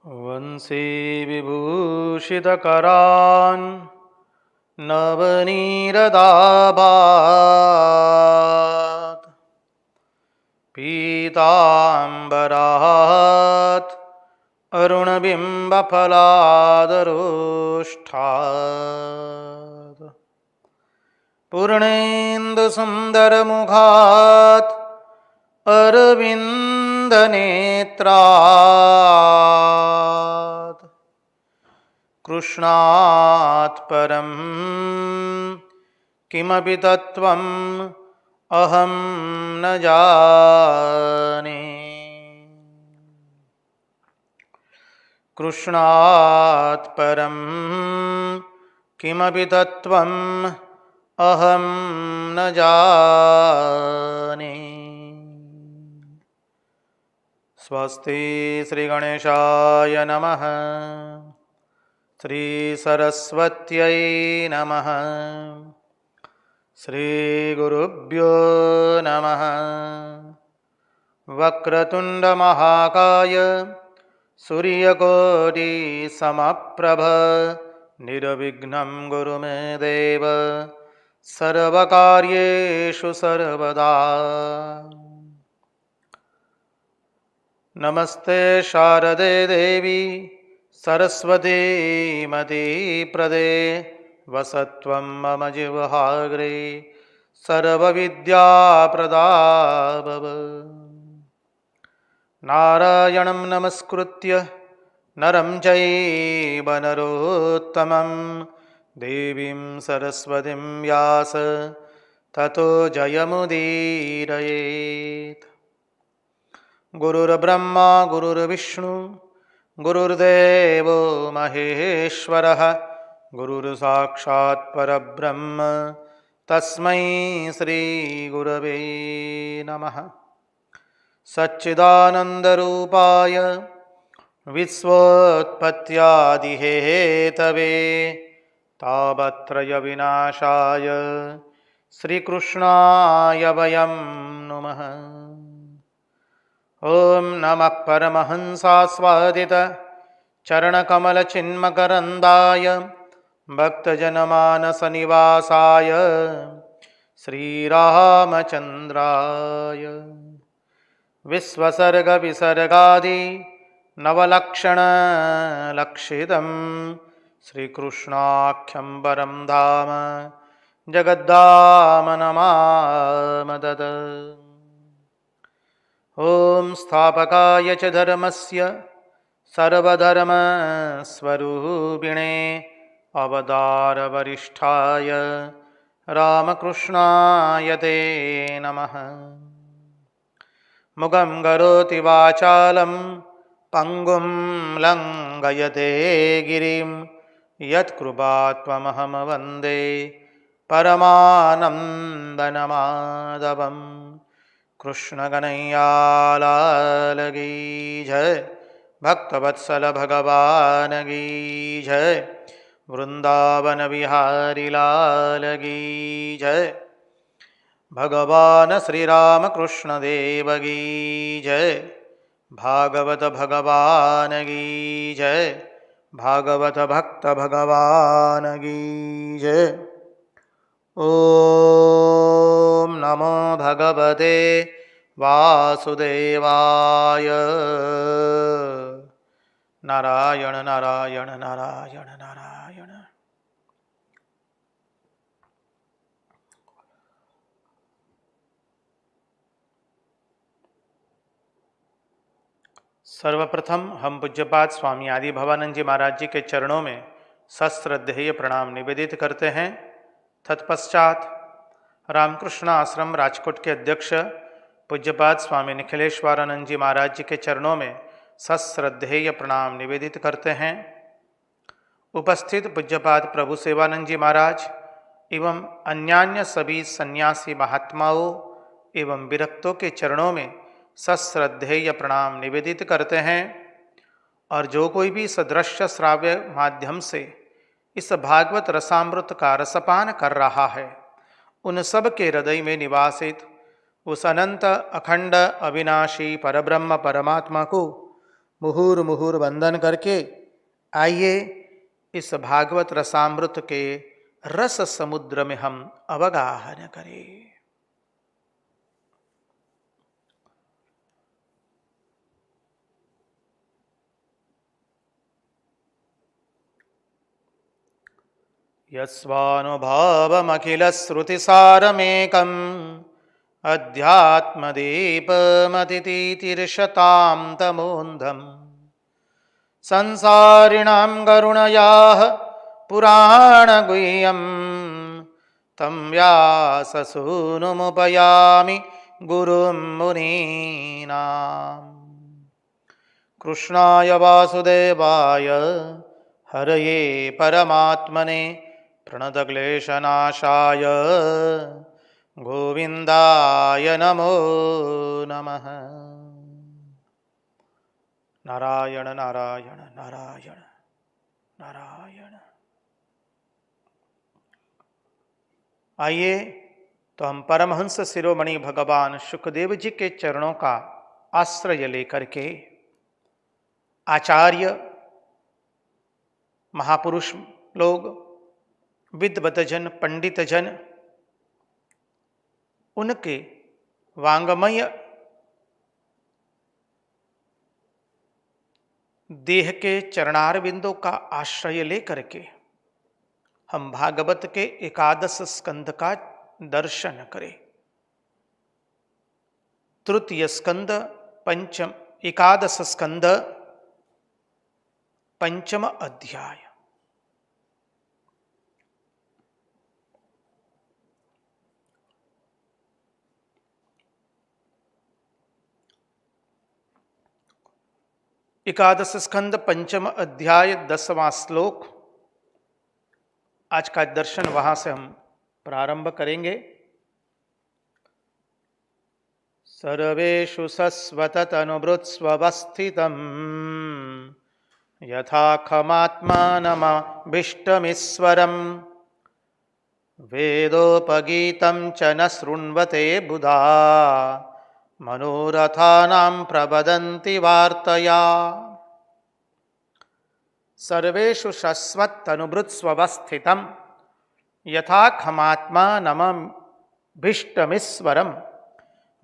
वंशी विभूषितकरान् नवनीरदाभात् पीताम्बरात् अरुणबिम्बफलादरोष्ठात् पूर्णेन्दुसुन्दरमुखात् अरविन्दनेत्रात् कृष्णात् परं किमपि तत्त्वम् अहं न जाने। कृष्णात् परं किमपि तत्त्वम् अहं न जाने। स्वस्ति श्रीगणेशाय नमः। श्रीसरस्वत्यै नमः। श्रीगुरुभ्यो नमः। वक्रतुण्डमहाकाय सूर्यकोटिसमप्रभ निर्विघ्नं कुरु मे देव सर्वकार्येषु सर्वदा। नमस्ते शारदे देवी सरस्वती मतिप्रदे वसत्वं मम जिह्वाग्रे सर्वविद्याप्रदा भव। नारायणं नमस्कृत्य नरं चैव नरोत्तमं देवीं सरस्वतीं व्यास ततो जयमुदीरयेत्। गुरुर्ब्रह्मा गुरुर्विष्णु गुरुर्देवो महेश्वरः गुरुर्साक्षात् परब्रह्म तस्मै श्रीगुरवे नमः। सच्चिदानन्दरूपाय विश्वोत्पत्त्यादिहेतवे तापत्रयविनाशाय श्रीकृष्णाय वयं नुमः। ॐ नमः परमहंसास्वादित चरणकमलचिन्मकरन्दाय भक्तजनमानसनिवासाय श्रीरामचन्द्राय विश्वसर्गविसर्गादि नवलक्षणलक्षितं श्रीकृष्णाख्यं परं धाम जगद्धाम नमामि। ॐ स्थापकाय च धर्मस्य सर्वधर्मस्वरूपिणे अवतारवरिष्ठाय रामकृष्णाय ते नमः। मुखं करोति वाचालं पङ्गुं लङ्घयते गिरिं यत्कृपात्वमहं वन्दे परमानन्दमाधवम्। कृष्ण कन्हैया लाल की जय, भक्तवत्सल भगवान की जय, वृंदावन बिहारी लाल की जय, भगवान श्री राम कृष्ण देव की जय, भागवत भगवान की जय, भागवत भक्त भगवान की जय। ओम नमो भगवते वासुदेवाय। नारायण नारायण नारायण नारायण। सर्वप्रथम हम पूज्यपाद स्वामी आदि भवानंद जी महाराज जी के चरणों में सश्रद्धेय प्रणाम निवेदित करते हैं। तत्पश्चात रामकृष्ण आश्रम राजकोट के अध्यक्ष पूज्यपाद स्वामी निखिलेश्वरानंद जी महाराज जी के चरणों में सश्रद्धेय प्रणाम निवेदित करते हैं। उपस्थित पूज्यपाद प्रभु सेवानंद जी महाराज एवं अन्यान्य सभी सन्यासी महात्माओं एवं विरक्तों के चरणों में सश्रद्धेय प्रणाम निवेदित करते हैं। और जो कोई भी सदृश्य श्राव्य माध्यम से इस भागवत रसामृत का रसपान कर रहा है, उन सब के हृदय में निवासित उस अनंत अखंड अविनाशी परब्रह्म परमात्मा को मुहुर मुहुर वंदन करके आइए इस भागवत रसामृत के रस समुद्र में हम अवगाहन करें। यस्वानुभावमखिलश्रुतिसारमेकम् अध्यात्मदीपमतितीतिर्षतां तमोन्धम् संसारिणां करुणयाः पुराणगुह्यं तं व्याससूनुमुपयामि गुरुं मुनीनाम्। कृष्णाय वासुदेवाय हरये परमात्मने प्रणतक्लेशनाशाय गोविन्दाय नमो नमः। नारायण नारायण नारायण नारायण। आइए तो हम परमहंस शिरोमणि भगवान शुकदेव जी के चरणों का आश्रय लेकर के आचार्य महापुरुष लोग, विद्वतजन, पंडितजन, उनके वांगमय देह के चरणार बिंदों का आश्रय लेकर के हम भागवत के एकादश स्कंद का दर्शन करें। तृतीय स्कंद पंचम, एकादश स्कंद पंचम अध्याय। एकादश स्कंद पंचम अध्याय 10वां श्लोक। आज का दर्शन वहां से हम प्रारंभ करेंगे। सर्वेषु सस्वततनुभृत्स्वस्थितम् यथा खमात्मानमभीष्टमीश्वरम् वेदोपगीतं च न शृण्वते बुधा मनोरथानां प्रवदन्ति वार्तया। सर्वेषु शश्वत्तनुभृत्स्वस्थितं यथा खमात्मानमभीष्टमीश्वरं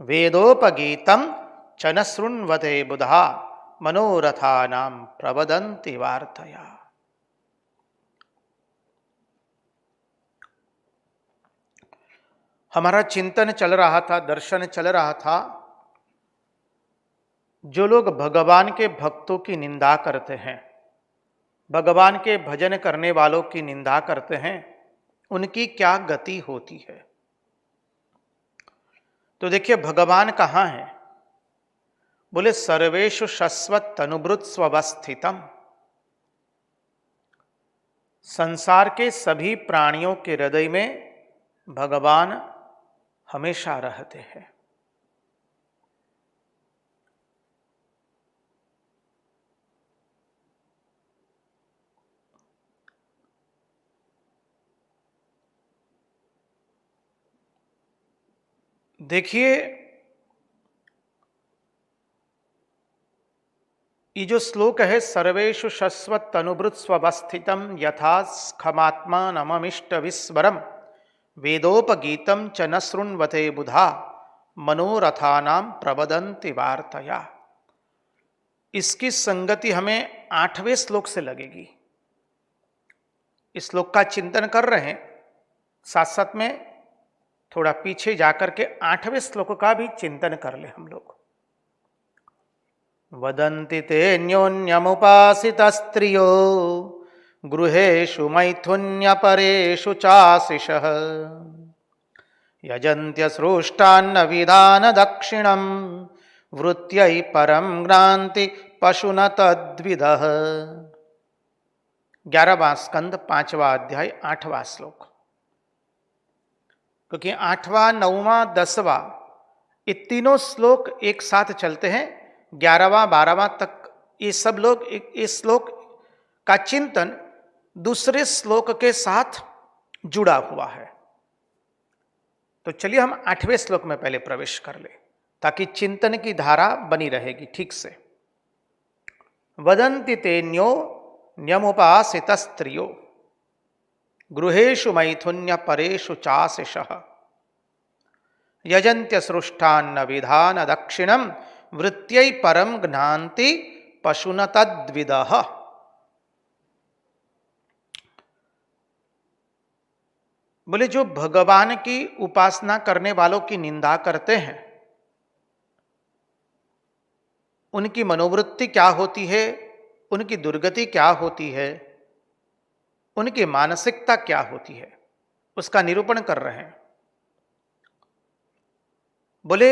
वेदोपगीतं च न शृण्वते बुधा मनोरथानां प्रवदन्ति वार्तया। हमारा चिंतन चल रहा था, दर्शन चल रहा था। जो लोग भगवान के भक्तों की निंदा करते हैं, भगवान के भजन करने वालों की निंदा करते हैं, उनकी क्या गति होती है। तो देखिए भगवान कहाँ हैं? बोले सर्वेषु शश्वत्तनुभृत्स्वस्थितम्। संसार के सभी प्राणियों के हृदय में भगवान हमेशा रहते हैं। देखिए ये जो श्लोक है, सर्वेषु शश्वत्तनुभृत्स्वस्थितं यथा खमात्मानमभीष्टमीश्वरं वेदोपगीतं च न शृण्वते बुधा मनोरथानां प्रवदन्ति वार्तया। इसकी संगति हमें 8वें श्लोक से लगेगी। इस श्लोक का चिंतन कर रहे हैं, साथ साथ में थोड़ा पीछे जाकर के 8वें श्लोक का भी चिंतन कर ले हम लोग। वदन्ति ते न्योन्यमुपासितस्त्रियो गृहेषु मैथुन्यपरेषु चाशिषः यजन्त्यसृष्टान्न विधान दक्षिणं वृत्यै परं ज्ञान्ति पशुन तद्विदः। 11वां स्कंद 5वां अध्याय 8वां श्लोक। क्योंकि 8वां, 9वां, 10वां ये तीनों श्लोक एक साथ चलते हैं। 11वां, 12वां तक ये सब लोग इस श्लोक का चिंतन दूसरे श्लोक के साथ जुड़ा हुआ है। तो चलिए हम 8वें श्लोक में पहले प्रवेश कर ले, ताकि चिंतन की धारा बनी रहेगी ठीक से। वदन्ति तेन्यो न्यमुपासित स्त्रियो गृहेषु मैथुन्य परेषु चाशिषः यजन्त्य सृष्टान्न विधान दक्षिणम वृत्यै परम ज्ञान्ति पशुन तद्विदः। बोले जो भगवान की उपासना करने वालों की निंदा करते हैं उनकी मनोवृत्ति क्या होती है, उनकी दुर्गति क्या होती है, उनकी मानसिकता क्या होती है, उसका निरूपण कर रहे हैं। बोले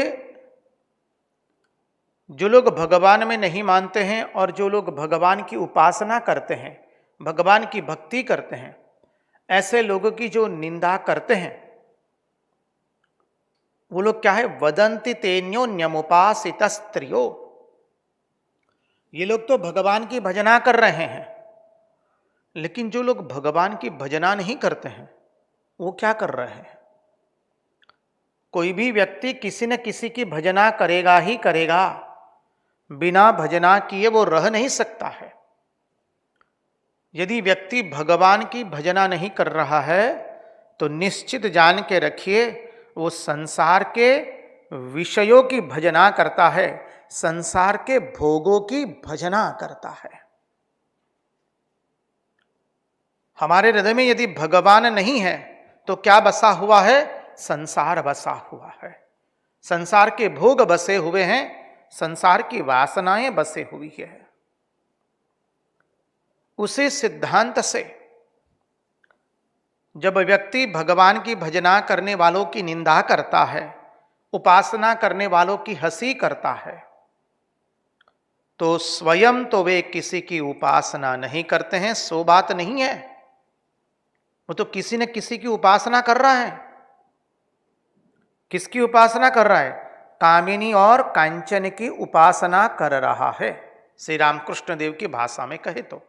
जो लोग भगवान में नहीं मानते हैं और जो लोग भगवान की उपासना करते हैं, भगवान की भक्ति करते हैं, ऐसे लोगों की जो निंदा करते हैं वो लोग क्या है, वदंति तेन्यो न्यमुपासित स्त्रियो। ये लोग तो भगवान की भजना कर रहे हैं, लेकिन जो लोग भगवान की भजना नहीं करते हैं वो क्या कर रहे हैं। कोई भी व्यक्ति किसी न किसी की भजना करेगा ही करेगा, बिना भजना किए वो रह नहीं सकता है। यदि व्यक्ति भगवान की भजना नहीं कर रहा है तो निश्चित जान के रखिए वो संसार के विषयों की भजना करता है, संसार के भोगों की भजना करता है। हमारे हृदय में यदि भगवान नहीं है तो क्या बसा हुआ है, संसार बसा हुआ है। संसार के भोग बसे हुए हैं, संसार की वासनाएं बसे हुई है। उसी सिद्धांत से जब व्यक्ति भगवान की भजना करने वालों की निंदा करता है, उपासना करने वालों की हंसी करता है, तो स्वयं तो वे किसी की उपासना नहीं करते हैं, सो बात नहीं है। वो तो किसी न किसी की उपासना कर रहा है। किसकी उपासना कर रहा है? कामिनी और कांचन की उपासना कर रहा है, श्री रामकृष्ण देव की भाषा में कहे तो।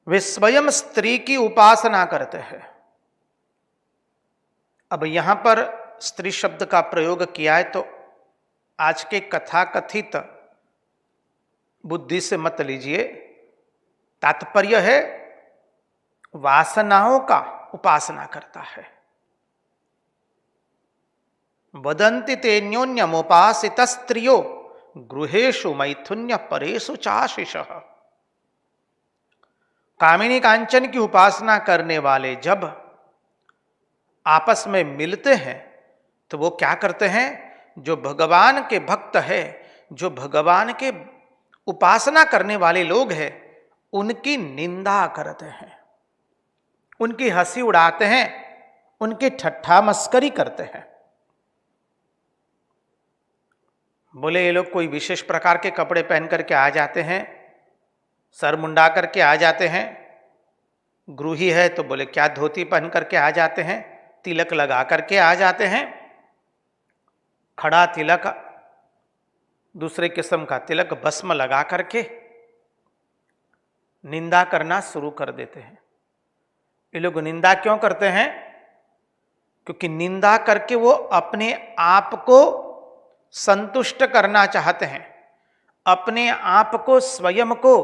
वे स्वयं स्त्री की उपासना करते हैं। अब यहां पर स्त्री शब्द का प्रयोग किया है तो आज के कथाकथित बुद्धि से मत लीजिए। तात्पर्य है वासनाओं का उपासना करता है। वदन्ति तेन्योन्यमुपासित स्त्रियो गृहेषु मैथुन्य परेषु चाशिषः। कामिनी कांचन की उपासना करने वाले जब आपस में मिलते हैं तो वो क्या करते हैं, जो भगवान के भक्त है, जो भगवान के उपासना करने वाले लोग हैं, उनकी निंदा करते हैं, उनकी हंसी उड़ाते हैं, उनकी ठट्ठा मस्करी करते हैं। बोले ये लोग कोई विशेष प्रकार के कपड़े पहन करके आ जाते हैं, सर मुंडा करके आ जाते हैं। गृही है तो बोले क्या धोती पहन करके आ जाते हैं, तिलक लगा करके आ जाते हैं। खड़ा तिलक, दूसरे किस्म का तिलक, भस्म लगा करके निंदा करना शुरू कर देते हैं। ये लोग निंदा क्यों करते हैं? क्योंकि निंदा करके वो अपने आप को संतुष्ट करना चाहते हैं, अपने आप को, स्वयं को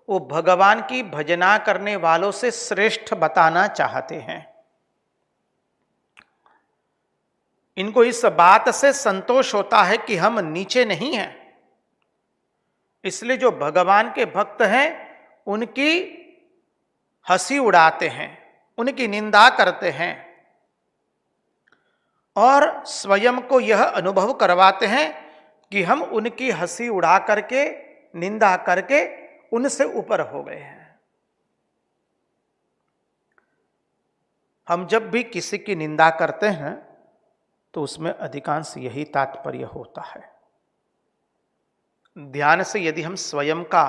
वो भगवान की भजना करने वालों से श्रेष्ठ बताना चाहते हैं। इनको इस बात से संतोष होता है कि हम नीचे नहीं हैं, इसलिए जो भगवान के भक्त हैं उनकी हंसी उड़ाते हैं, उनकी निंदा करते हैं और स्वयं को यह अनुभव करवाते हैं कि हम उनकी हंसी उड़ा करके, निंदा करके उनसे ऊपर हो गए हैं। हम जब भी किसी की निंदा करते हैं तो उसमें अधिकांश यही तात्पर्य होता है। ध्यान से यदि हम स्वयं का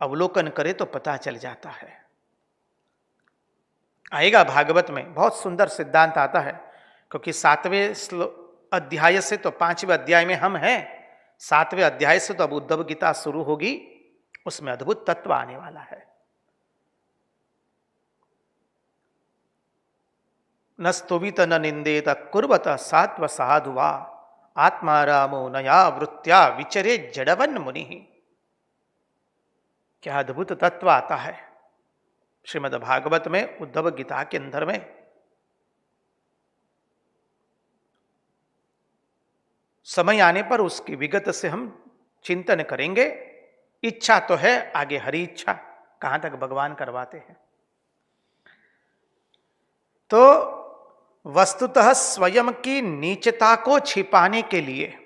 अवलोकन करें तो पता चल जाता है। आएगा भागवत में, बहुत सुंदर सिद्धांत आता है, क्योंकि 7वें अध्याय से तो 5वें अध्याय में हम हैं, 7वें अध्याय से तो अब उद्धव गीता शुरू होगी, उसमें अद्भुत तत्व आने वाला है। न स्तुवित न निंदेत कुर्वत सात्व साधुवा आत्मा रामो नया वृत्त्या विचरे जड़वन मुनि। क्या अद्भुत तत्व आता है श्रीमद् भागवत में, उद्धव गीता के अंदर में। समय आने पर उसकी विगत से हम चिंतन करेंगे। इच्छा तो है, आगे हरी इच्छा, कहां तक भगवान करवाते हैं। तो वस्तुतः स्वयं की नीचता को छिपाने के लिए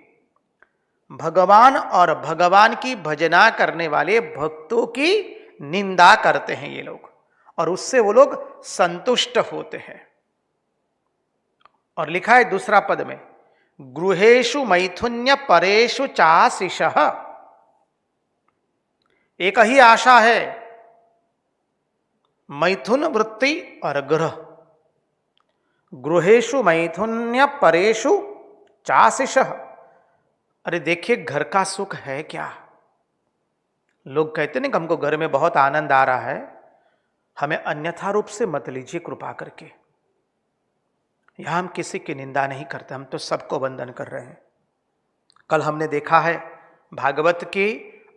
भगवान और भगवान की भजना करने वाले भक्तों की निंदा करते हैं ये लोग, और उससे वो लोग संतुष्ट होते हैं। और लिखा है दूसरा पद में, गृहेषु मैथुन्य परेषु चाशिषः। एक ही आशा है, मैथुन वृत्ति और गृह। गृहेषु मैथुन्य परेषु चाशिषः। अरे देखिए, घर का सुख है क्या? लोग कहते नहीं कि हमको घर में बहुत आनंद आ रहा है, हमें अन्यथा रूप से मत लीजिए कृपा करके। यहां हम किसी की निंदा नहीं करते, हम तो सबको वंदन कर रहे हैं। कल हमने देखा है भागवत के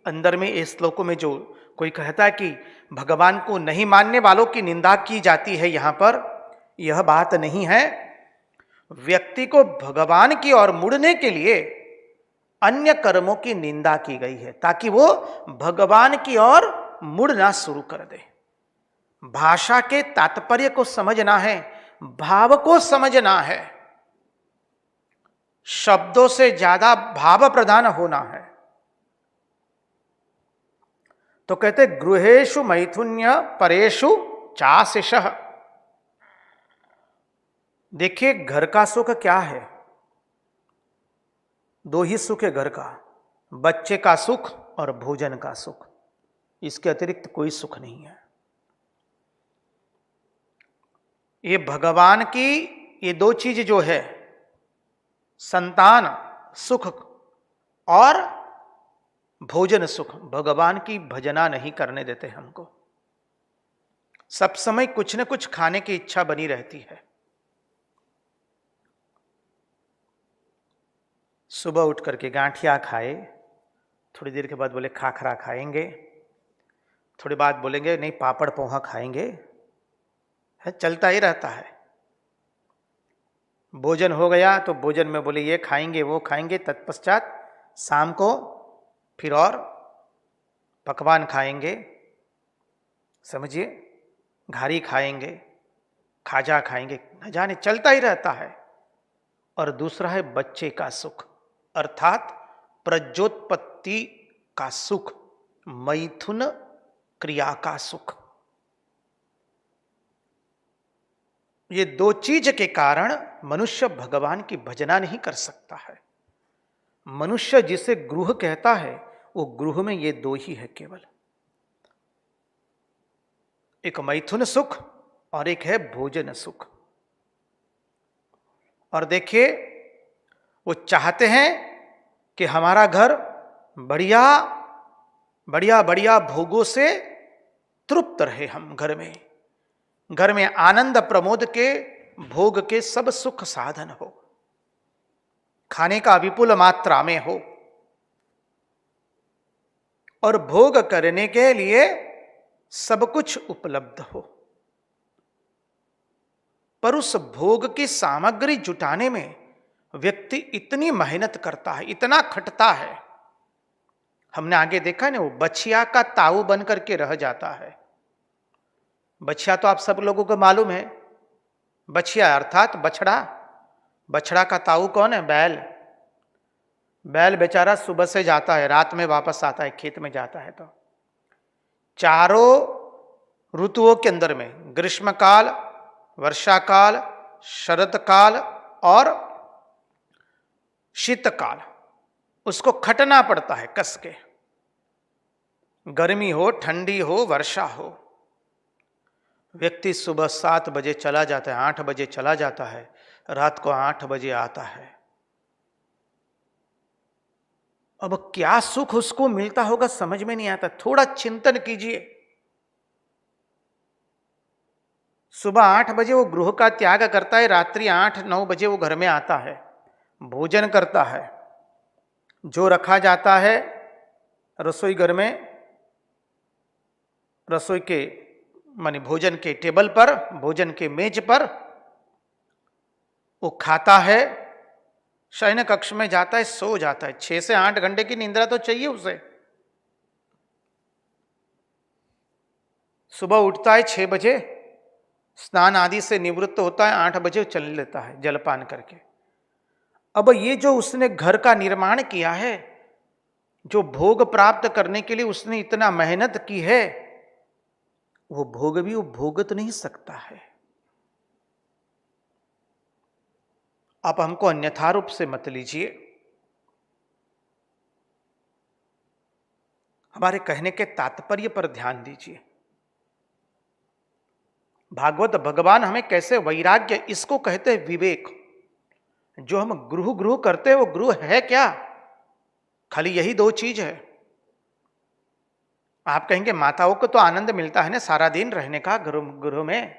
अंदर में इस श्लोकों में जो कोई कहता है कि भगवान को नहीं मानने वालों की निंदा की जाती है, यहां पर यह बात नहीं है। व्यक्ति को भगवान की ओर मुड़ने के लिए अन्य कर्मों की निंदा की गई है, ताकि वो भगवान की ओर मुड़ना शुरू कर दे। भाषा के तात्पर्य को समझना है, भाव को समझना है, शब्दों से ज्यादा भाव प्रधान होना है। तो कहते गृहेषु मैथुन्य परेषु चाशिषः। देखिए, घर का सुख क्या है? दो ही सुख है घर का, बच्चे का सुख और भोजन का सुख। इसके अतिरिक्त कोई सुख नहीं है। ये भगवान की ये दो चीज जो है, संतान सुख और भोजन सुख, भगवान की भजना नहीं करने देते हमको। सब समय कुछ न कुछ खाने की इच्छा बनी रहती है। सुबह उठ करके गांठिया खाए, थोड़ी देर के बाद बोले खाखरा खाएंगे, थोड़ी बाद बोलेंगे नहीं पापड़ पोहा खाएंगे, है चलता ही रहता है। भोजन हो गया तो भोजन में बोले ये खाएंगे वो खाएंगे, तत्पश्चात शाम को फिर और पकवान खाएंगे, समझिए घारी खाएंगे, खाजा खाएंगे, न जाने चलता ही रहता है। और दूसरा है बच्चे का सुख, अर्थात प्रज्योत्पत्ति का सुख, मैथुन क्रिया का सुख। ये दो चीज के कारण मनुष्य भगवान की भजना नहीं कर सकता है। मनुष्य जिसे गृह कहता है, वो गृह में ये दो ही है केवल, एक मैथुन सुख और एक है भोजन सुख। और देखिए, वो चाहते हैं कि हमारा घर बढ़िया बढ़िया बढ़िया भोगों से तृप्त रहे। हम घर में आनंद प्रमोद के भोग के सब सुख साधन हो, खाने का विपुल मात्रा में हो, और भोग करने के लिए सब कुछ उपलब्ध हो। पर उस भोग की सामग्री जुटाने में व्यक्ति इतनी मेहनत करता है, इतना खटता है। हमने आगे देखा ना, वो बछिया का ताऊ बन करके रह जाता है। बछिया तो आप सब लोगों को मालूम है, बछिया अर्थात बछड़ा। बछड़ा का ताऊ कौन है? बैल। बैल बेचारा सुबह से जाता है, रात में वापस आता है, खेत में जाता है। तो चारों ऋतुओं के अंदर में, ग्रीष्म काल, वर्षा काल, शरत काल और शीतकाल, उसको खटना पड़ता है कस के। गर्मी हो, ठंडी हो, वर्षा हो। व्यक्ति सुबह 7 बजे चला जाता है, 8 बजे चला जाता है, रात को 8 बजे आता है। अब क्या सुख उसको मिलता होगा समझ में नहीं आता। थोड़ा चिंतन कीजिए। सुबह 8 बजे वो गृह का त्याग करता है, रात्रि 8-9 बजे वो घर में आता है। भोजन करता है। जो रखा जाता है रसोई घर में, रसोई के माने भोजन के टेबल पर, भोजन के मेज पर, वो खाता है, शयन कक्ष में जाता है, सो जाता है। 6 से 8 घंटे की निंद्रा तो चाहिए उसे। सुबह उठता है 6 बजे, स्नान आदि से निवृत्त होता है, 8 बजे चल लेता है जलपान करके। अब ये जो उसने घर का निर्माण किया है, जो भोग प्राप्त करने के लिए उसने इतना मेहनत की है, वो भोग भी वो भोगत नहीं सकता है। आप हमको अन्यथा रूप से मत लीजिए। हमारे कहने के तात्पर्य पर ध्यान दीजिए। भागवत भगवान हमें कैसे वैराग्य, इसको कहते हैं विवेक। जो हम गृह करते हैं वो गृह है क्या? खाली यही 2 चीज है। आप कहेंगे माताओं को तो आनंद मिलता है ना सारा दिन रहने का गृह में।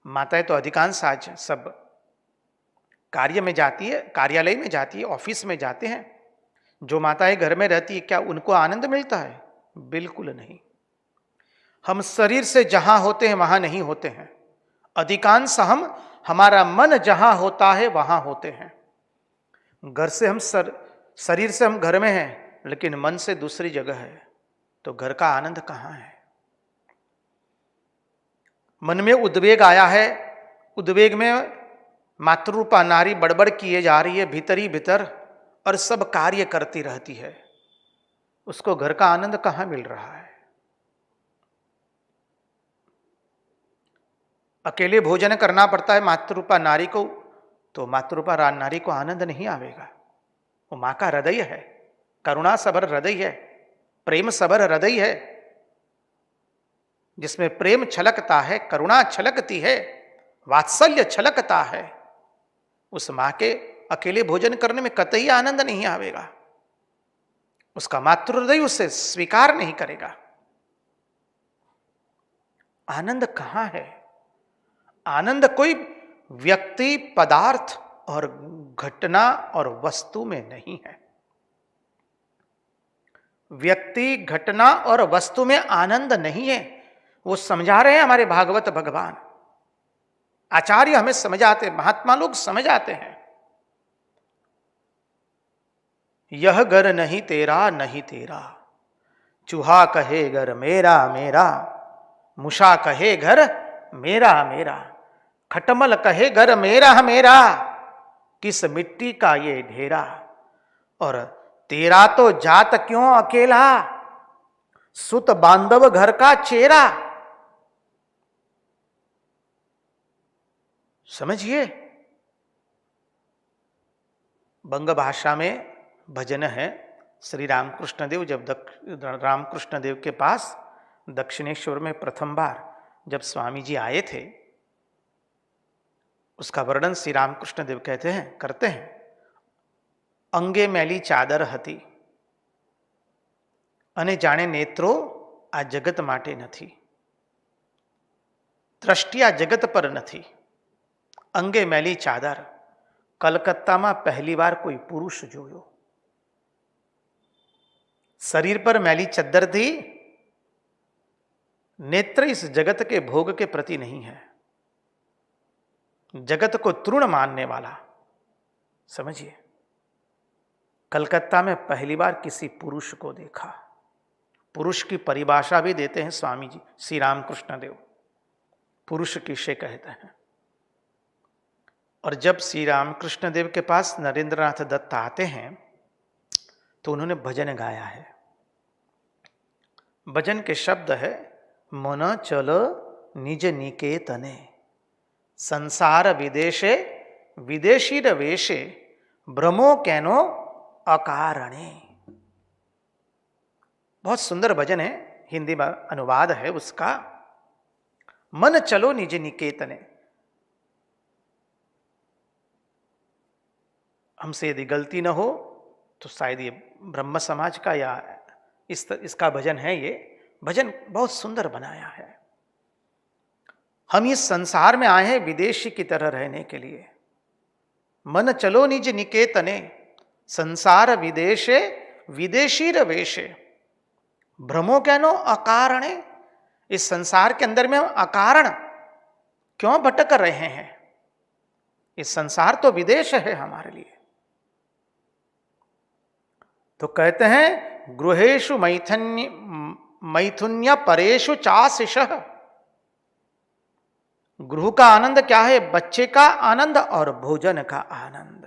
माताएं तो अधिकांश आज सब कार्य में जाती है, कार्यालय में जाती है, ऑफिस में जाते हैं। जो माताएं घर में रहती है, क्या उनको आनंद मिलता है? बिल्कुल नहीं। हम शरीर से जहां होते हैं वहां नहीं होते हैं। अधिकांश हमारा मन जहां होता है वहां होते हैं। घर से हम शरीर से हम घर में हैं, लेकिन मन से दूसरी जगह है, तो घर का आनंद कहां है? मन में उद्वेग आया है, उद्वेग में मातृरूपा नारी बड़बड़ किए जा रही है भीतर ही भीतर, और सब कार्य करती रहती है, उसको घर का आनंद कहां मिल रहा है? अकेले भोजन करना पड़ता है मातृरूपा नारी को, तो मातृरूपा नारी को आनंद नहीं आवेगा। वो मां का हृदय है, करुणा सबर हृदय है, प्रेम सबर हृदय है, जिसमें प्रेम छलकता है, करुणा छलकती है, वात्सल्य छलकता है। उस मां के अकेले भोजन करने में कतई आनंद नहीं आवेगा। उसका मातृ हृदय उसे स्वीकार नहीं करेगा। आनंद कहां है? आनंद कोई व्यक्ति, पदार्थ और घटना और वस्तु में नहीं है। व्यक्ति, घटना और वस्तु में आनंद नहीं है। वो समझा रहे हैं हमारे भागवत भगवान, आचार्य हमें समझाते, महात्मा लोग समझ आते हैं। यह घर नहीं तेरा, नहीं तेरा, चूहा कहे घर मेरा मेरा, मूषा कहे घर मेरा मेरा, खटमल कहे घर मेरा मेरा, किस मिट्टी का ये ढेरा, और तेरा तो जात क्यों अकेला, सुत बांधव घर का चेरा। समझिए, बंग भाषा में भजन है। श्री रामकृष्ण देव जब रामकृष्ण देव के पास दक्षिणेश्वर में प्रथम बार जब स्वामी जी आए थे, उसका वर्णन श्री रामकृष्ण देव करते हैं। अंगे मैली चादर हती अने जाने नेत्रो आ जगत माटे नथी, दृष्टि आ जगत पर नथी। अंगे मैली चादर, कलकत्ता में पहली बार कोई पुरुष जोयो। शरीर पर मैली चद्दर थी, नेत्र इस जगत के भोग के प्रति नहीं है, जगत को तृण मानने वाला। समझिए, कलकत्ता में पहली बार किसी पुरुष को देखा। पुरुष की परिभाषा भी देते हैं स्वामी जी श्री रामकृष्ण देव, पुरुष किसे कहते हैं। और जब श्री रामकृष्ण देव के पास नरेंद्रनाथ दत्त आते हैं तो उन्होंने भजन गाया है। भजन के शब्द है, मन चल निज निकेतने, संसार विदेशे विदेशी रवेशे, भ्रमो कैनो अकारणे। बहुत सुंदर भजन है, हिंदी में अनुवाद है उसका। मन चलो निज निकेतने। हमसे यदि गलती न हो तो शायद ये ब्रह्म समाज का या इसका भजन है। ये भजन बहुत सुंदर बनाया है। हम इस संसार में आए हैं विदेशी की तरह रहने के लिए। मन चलो निज निकेतने, संसार विदेशे विदेशी रवेशे। भ्रमो कहनो अकारणे, इस संसार के अंदर में हम अकारण क्यों भटक रहे हैं? इस संसार तो विदेश है हमारे लिए। तो कहते हैं गृहेषु मैथुन्य परेषु चाशिषः। गृह का आनंद क्या है? बच्चे का आनंद और भोजन का आनंद।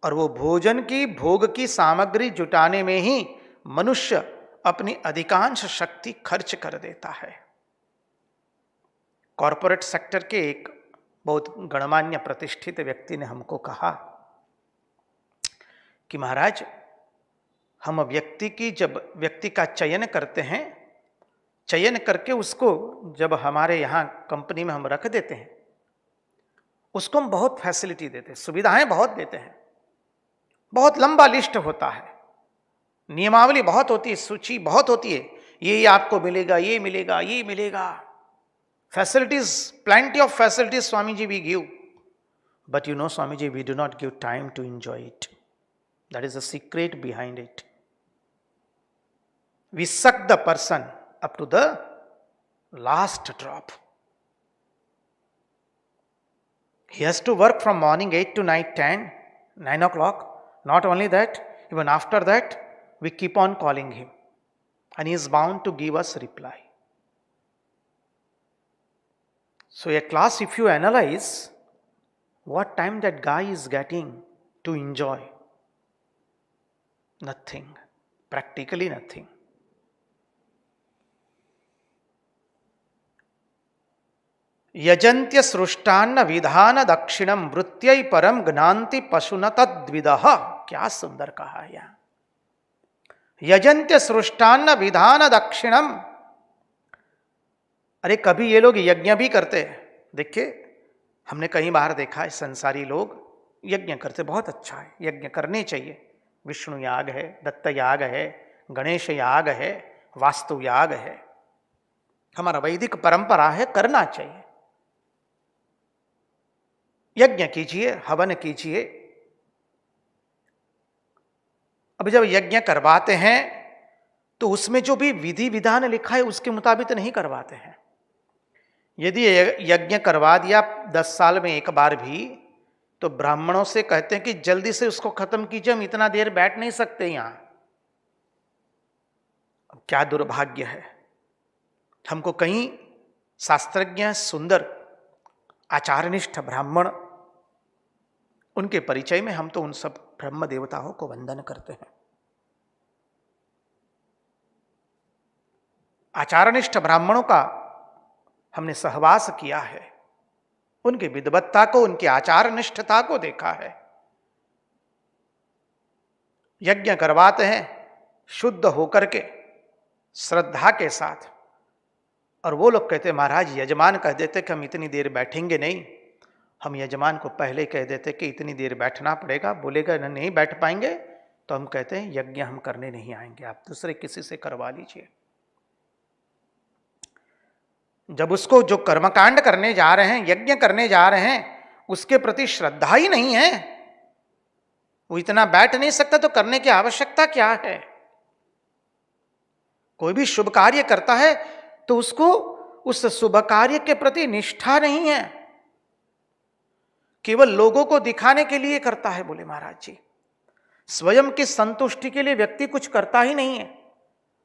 और वो भोजन की भोग की सामग्री जुटाने में ही मनुष्य अपनी अधिकांश शक्ति खर्च कर देता है। कॉरपोरेट सेक्टर के एक बहुत गणमान्य प्रतिष्ठित व्यक्ति ने हमको कहा कि महाराज, हम जब व्यक्ति का चयन करते हैं, चयन करके उसको जब हमारे यहाँ कंपनी में हम रख देते हैं, उसको हम बहुत फैसिलिटी देते हैं, सुविधाएं बहुत देते हैं, बहुत लंबा लिस्ट होता है, नियमावली बहुत होती है, सूची बहुत होती है, ये आपको मिलेगा, ये मिलेगा, ये मिलेगा, facilities, plenty of facilities Swami ji we give, but you know Swami ji, we do not give time to enjoy it. That is the secret behind it. We suck the person up to the last drop. He has to work from morning 8 to night 10, 9 o'clock. Not only that, even after that, we keep on calling him. And he is bound to give us reply. So a class, if you analyze what time that guy is getting to enjoy, nothing. Practically nothing. यजन्त्य सृष्टान्न विधान दक्षिणम वृत्यै परम ज्ञान्ति पशुन तद्विदः। क्या सुंदर कहा है यहां। यजन्त्य सृष्टान्न विधान दक्षिणम। अरे कभी ये लोग यज्ञ भी करते हैं। देखिए, हमने कई बार देखा है संसारी लोग यज्ञ करते, बहुत अच्छा है, यज्ञ करने चाहिए। विष्णु याग है, दत्त याग है, गणेश याग है, वास्तु याग है, हमारा वैदिक परंपरा है, करना चाहिए। यज्ञ कीजिए, हवन कीजिए। अब जब यज्ञ करवाते हैं तो उसमें जो भी विधि विधान लिखा है उसके मुताबिक नहीं करवाते हैं। यदि यज्ञ करवा दिया 10 साल में एक बार भी, तो ब्राह्मणों से कहते हैं कि जल्दी से उसको खत्म कीजिए, हम इतना देर बैठ नहीं सकते यहां। अब क्या दुर्भाग्य है। हमको कहीं शास्त्रज्ञ, सुंदर, आचारनिष्ठ ब्राह्मण, उनके परिचय में हम तो उन सब ब्रह्म देवताओं को वंदन करते हैं। आचारनिष्ठ ब्राह्मणों का हमने सहवास किया है, उनकी विद्वत्ता को, उनकी आचार निष्ठता को देखा है। यज्ञ करवाते हैं शुद्ध होकर के, श्रद्धा के साथ, और वो लोग कहते महाराज, यजमान कह देते कि हम इतनी देर बैठेंगे नहीं। हम यजमान को पहले कह देते कि इतनी देर बैठना पड़ेगा, बोलेगा नहीं बैठ पाएंगे तो हम कहते हैं यज्ञ हम करने नहीं आएंगे, आप दूसरे किसी से करवा लीजिए। जब उसको जो कर्मकांड करने जा रहे हैं, यज्ञ करने जा रहे हैं, उसके प्रति श्रद्धा ही नहीं है, वो इतना बैठ नहीं सकता, तो करने की आवश्यकता क्या है? कोई भी शुभ कार्य करता है तो उसको उस शुभ कार्य के प्रति निष्ठा नहीं है, केवल लोगों को दिखाने के लिए करता है। बोले महाराज जी, स्वयं की संतुष्टि के लिए व्यक्ति कुछ करता ही नहीं है।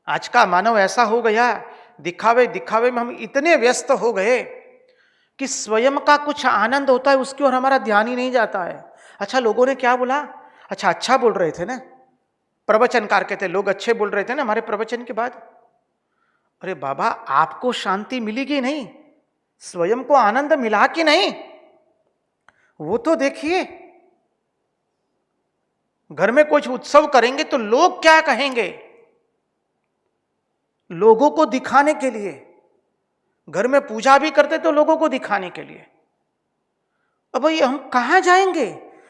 आज का मानव ऐसा हो गया, दिखावे दिखावे में हम इतने व्यस्त हो गए कि स्वयं का कुछ आनंद होता है उसकी ओर हमारा ध्यान ही नहीं जाता है। अच्छा, लोगों ने क्या बोला, अच्छा बोल रहे थे ना, प्रवचनकार कहते लोग अच्छे बोल रहे थे ना हमारे प्रवचन के बाद। अरे बाबा, आपको शांति मिलेगी नहीं, स्वयं को आनंद मिला कि नहीं, वो तो देखिए। घर में कुछ उत्सव करेंगे तो लोग क्या कहेंगे, लोगों को दिखाने के लिए। घर में पूजा भी करते तो लोगों को दिखाने के लिए। अब भाई हम कहां जाएंगे?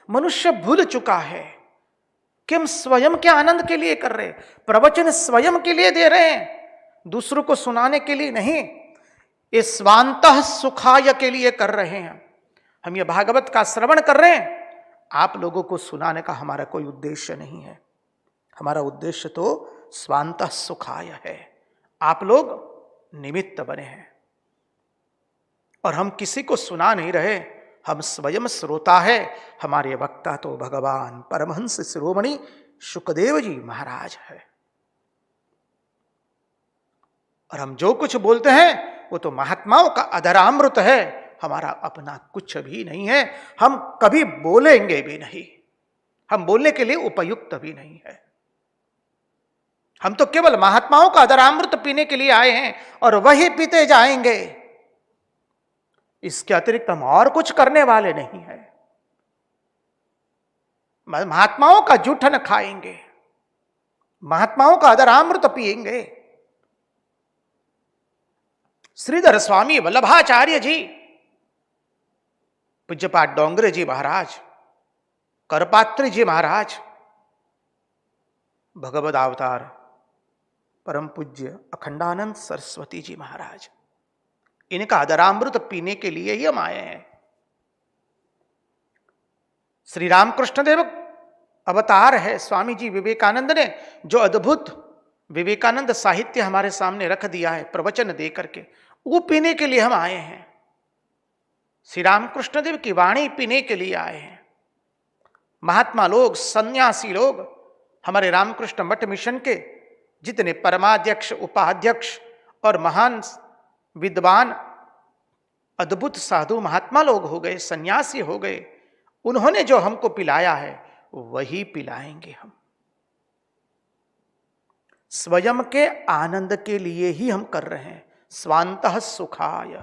मनुष्य भूल चुका है कि हम स्वयं के आनंद के लिए कर रहे हैं, प्रवचन स्वयं के लिए दे रहे हैं, दूसरों को सुनाने के लिए नहीं। ये स्वांतः सुखाय के लिए कर रहे हैं। हम ये भागवत का श्रवण कर रहे हैं, आप लोगों को सुनाने का हमारा कोई उद्देश्य नहीं है। हमारा उद्देश्य तो स्वांतः सुखाय है। आप लोग निमित्त बने हैं और हम किसी को सुना नहीं रहे, हम स्वयं श्रोता है। हमारे वक्ता तो भगवान परमहंस शिरोमणि शुकदेव जी महाराज है। और हम जो कुछ बोलते हैं वो तो महात्माओं का अधरामृत है, हमारा अपना कुछ भी नहीं है। हम कभी बोलेंगे भी नहीं, हम बोलने के लिए उपयुक्त भी नहीं है। हम तो केवल महात्माओं का अधरामृत पीने के लिए आए हैं और वही पीते जाएंगे। इसके अतिरिक्त हम और कुछ करने वाले नहीं हैं। महात्माओं का जूठन खाएंगे, महात्माओं का अधरामृत पिएंगे। श्रीधर स्वामी वल्लभाचार्य जी, पूज्यपाद डोंगरे जी महाराज, करपात्री जी महाराज, भगवद अवतार परम पूज्य अखंडानंद सरस्वती जी महाराज, इनका अधरामृत पीने के लिए ही हम आए हैं। श्री रामकृष्ण देव अवतार है। स्वामी जी विवेकानंद ने जो अद्भुत विवेकानंद साहित्य हमारे सामने रख दिया है प्रवचन दे करके, वो पीने के लिए हम आए हैं। श्री रामकृष्ण देव की वाणी पीने के लिए आए हैं। महात्मा लोग, सन्यासी लोग, हमारे रामकृष्ण मठ मिशन के जितने परमाध्यक्ष, उपाध्यक्ष और महान विद्वान अद्भुत साधु महात्मा लोग हो गए, सन्यासी हो गए, उन्होंने जो हमको पिलाया है वही पिलाएंगे हम। स्वयं के आनंद के लिए ही हम कर रहे हैं। स्वांतः सुखाय।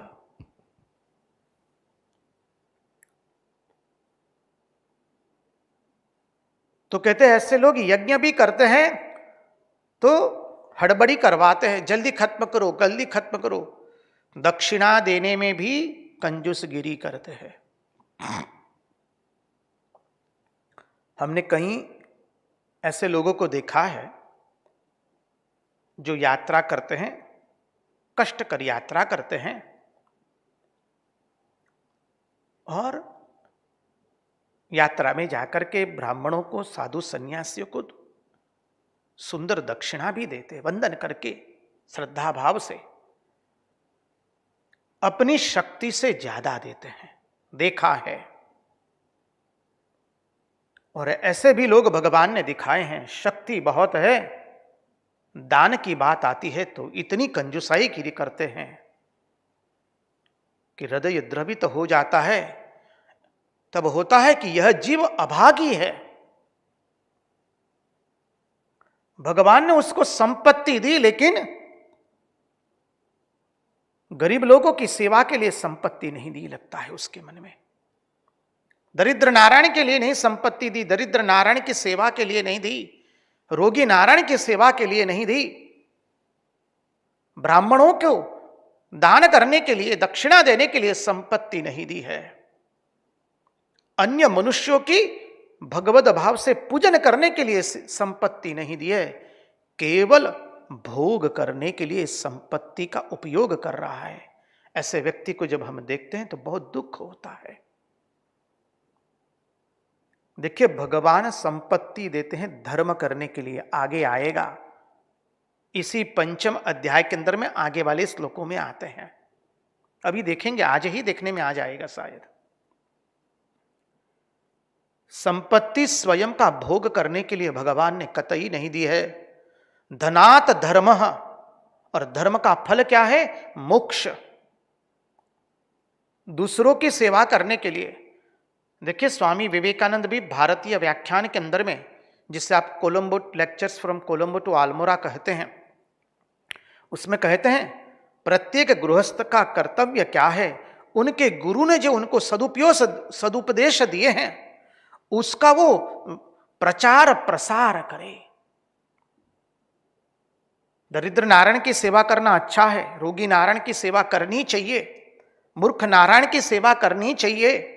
तो कहते हैं ऐसे लोग यज्ञ भी करते हैं तो हड़बड़ी करवाते हैं, जल्दी खत्म करो, जल्दी खत्म करो। दक्षिणा देने में भी कंजूसगिरी करते हैं। हमने कहीं ऐसे लोगों को देखा है जो यात्रा करते हैं, कष्ट कर यात्रा करते हैं और यात्रा में जाकर के ब्राह्मणों को, साधु सन्यासियों को सुंदर दक्षिणा भी देते, वंदन करके श्रद्धा भाव से अपनी शक्ति से ज्यादा देते हैं, देखा है। और ऐसे भी लोग भगवान ने दिखाए हैं। शक्ति बहुत है, दान की बात आती है तो इतनी कंजूसाई की करते हैं कि हृदय द्रवित हो जाता है। तब होता है कि यह जीव अभागी है। भगवान ने उसको संपत्ति दी, लेकिन गरीब लोगों की सेवा के लिए संपत्ति नहीं दी, लगता है उसके मन में। दरिद्र नारायण के लिए नहीं संपत्ति दी, दरिद्र नारायण की सेवा के लिए नहीं दी, रोगी नारायण की सेवा के लिए नहीं दी, ब्राह्मणों को दान करने के लिए, दक्षिणा देने के लिए संपत्ति नहीं दी है। अन्य मनुष्यों की भगवद भाव से पूजन करने के लिए संपत्ति नहीं दी है, केवल भोग करने के लिए संपत्ति का उपयोग कर रहा है। ऐसे व्यक्ति को जब हम देखते हैं तो बहुत दुख होता है। देखिए, भगवान संपत्ति देते हैं धर्म करने के लिए, आगे आएगा। इसी 5वें अध्याय के अंदर में आगे वाले श्लोकों में आते हैं, अभी देखेंगे, आज ही देखने में आ जाएगा शायद। संपत्ति स्वयं का भोग करने के लिए भगवान ने कतई नहीं दी है। धनात धर्मः, और धर्म का फल क्या है? मोक्ष। दूसरों की सेवा करने के लिए। देखिए, स्वामी विवेकानंद भी भारतीय व्याख्यान के अंदर में, जिसे आप Colombo lectures from Colombo to Almora कहते हैं, उसमें कहते हैं प्रत्येक गृहस्थ का कर्तव्य क्या है, उनके गुरु ने जो उनको सदुपदेश दिए हैं उसका वो प्रचार प्रसार करे। दरिद्र नारायण की सेवा करना अच्छा है, रोगी नारायण की सेवा करनी चाहिए, मूर्ख नारायण की सेवा करनी चाहिए,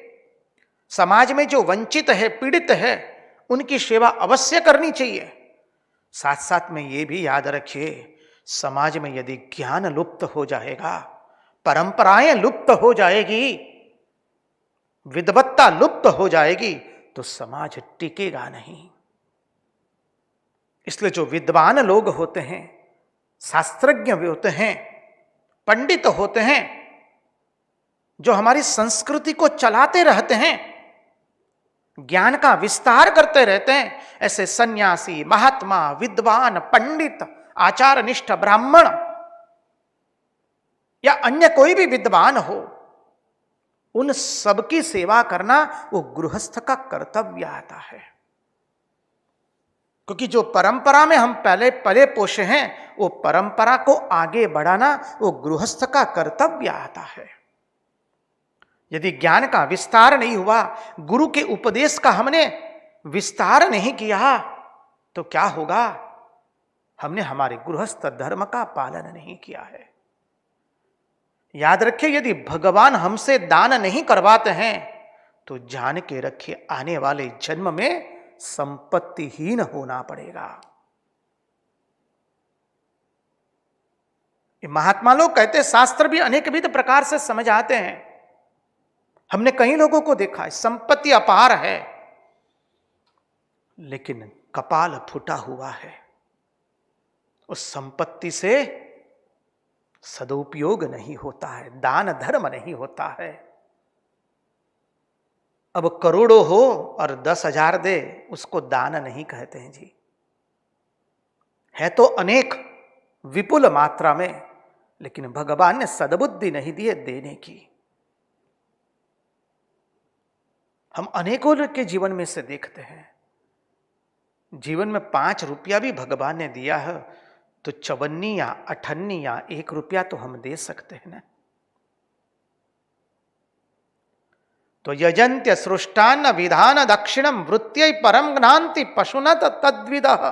समाज में जो वंचित है, पीड़ित है, उनकी सेवा अवश्य करनी चाहिए। साथ साथ में ये भी याद रखिए, समाज में यदि ज्ञान लुप्त हो जाएगा, परंपराएं लुप्त हो जाएगी, विद्वत्ता लुप्त हो जाएगी तो समाज टिकेगा नहीं। इसलिए जो विद्वान लोग होते हैं, शास्त्रज्ञ होते हैं, पंडित होते हैं, जो हमारी संस्कृति को चलाते रहते हैं, ज्ञान का विस्तार करते रहते हैं, ऐसे सन्यासी, महात्मा, विद्वान, पंडित, आचारनिष्ठ ब्राह्मण या अन्य कोई भी विद्वान हो, उन सबकी सेवा करना वो गृहस्थ का कर्तव्य आता है। क्योंकि जो परंपरा में हम पहले पले पोषे हैं, वो परंपरा को आगे बढ़ाना वो गृहस्थ का कर्तव्य आता है। यदि ज्ञान का विस्तार नहीं हुआ, गुरु के उपदेश का हमने विस्तार नहीं किया, तो क्या होगा? हमने हमारे गृहस्थ धर्म का पालन नहीं किया है। याद रखिए, यदि भगवान हमसे दान नहीं करवाते हैं तो जान के रखिए आने वाले जन्म में संपत्तिहीन होना पड़ेगा। महात्मा लोग कहते हैं, शास्त्र भी अनेक विध प्रकार से समझ आते हैं। हमने कई लोगों को देखा है, संपत्ति अपार है लेकिन कपाल फूटा हुआ है, उस संपत्ति से सदुपयोग नहीं होता है, दान धर्म नहीं होता है। अब करोड़ों हो और 10,000 दे, उसको दान नहीं कहते हैं जी। है तो अनेक विपुल मात्रा में, लेकिन भगवान ने सद्बुद्धि नहीं दी है देने की। हम अनेकों के जीवन में से देखते हैं, जीवन में 5 रुपया भी भगवान ने दिया है तो 54 या 58 या 1 रुपया तो हम दे सकते हैं ना। तो यजन्त्य सृष्टान्न विधान दक्षिणम वृत्यै परम ज्ञान्ति पशुनत तद्विदः।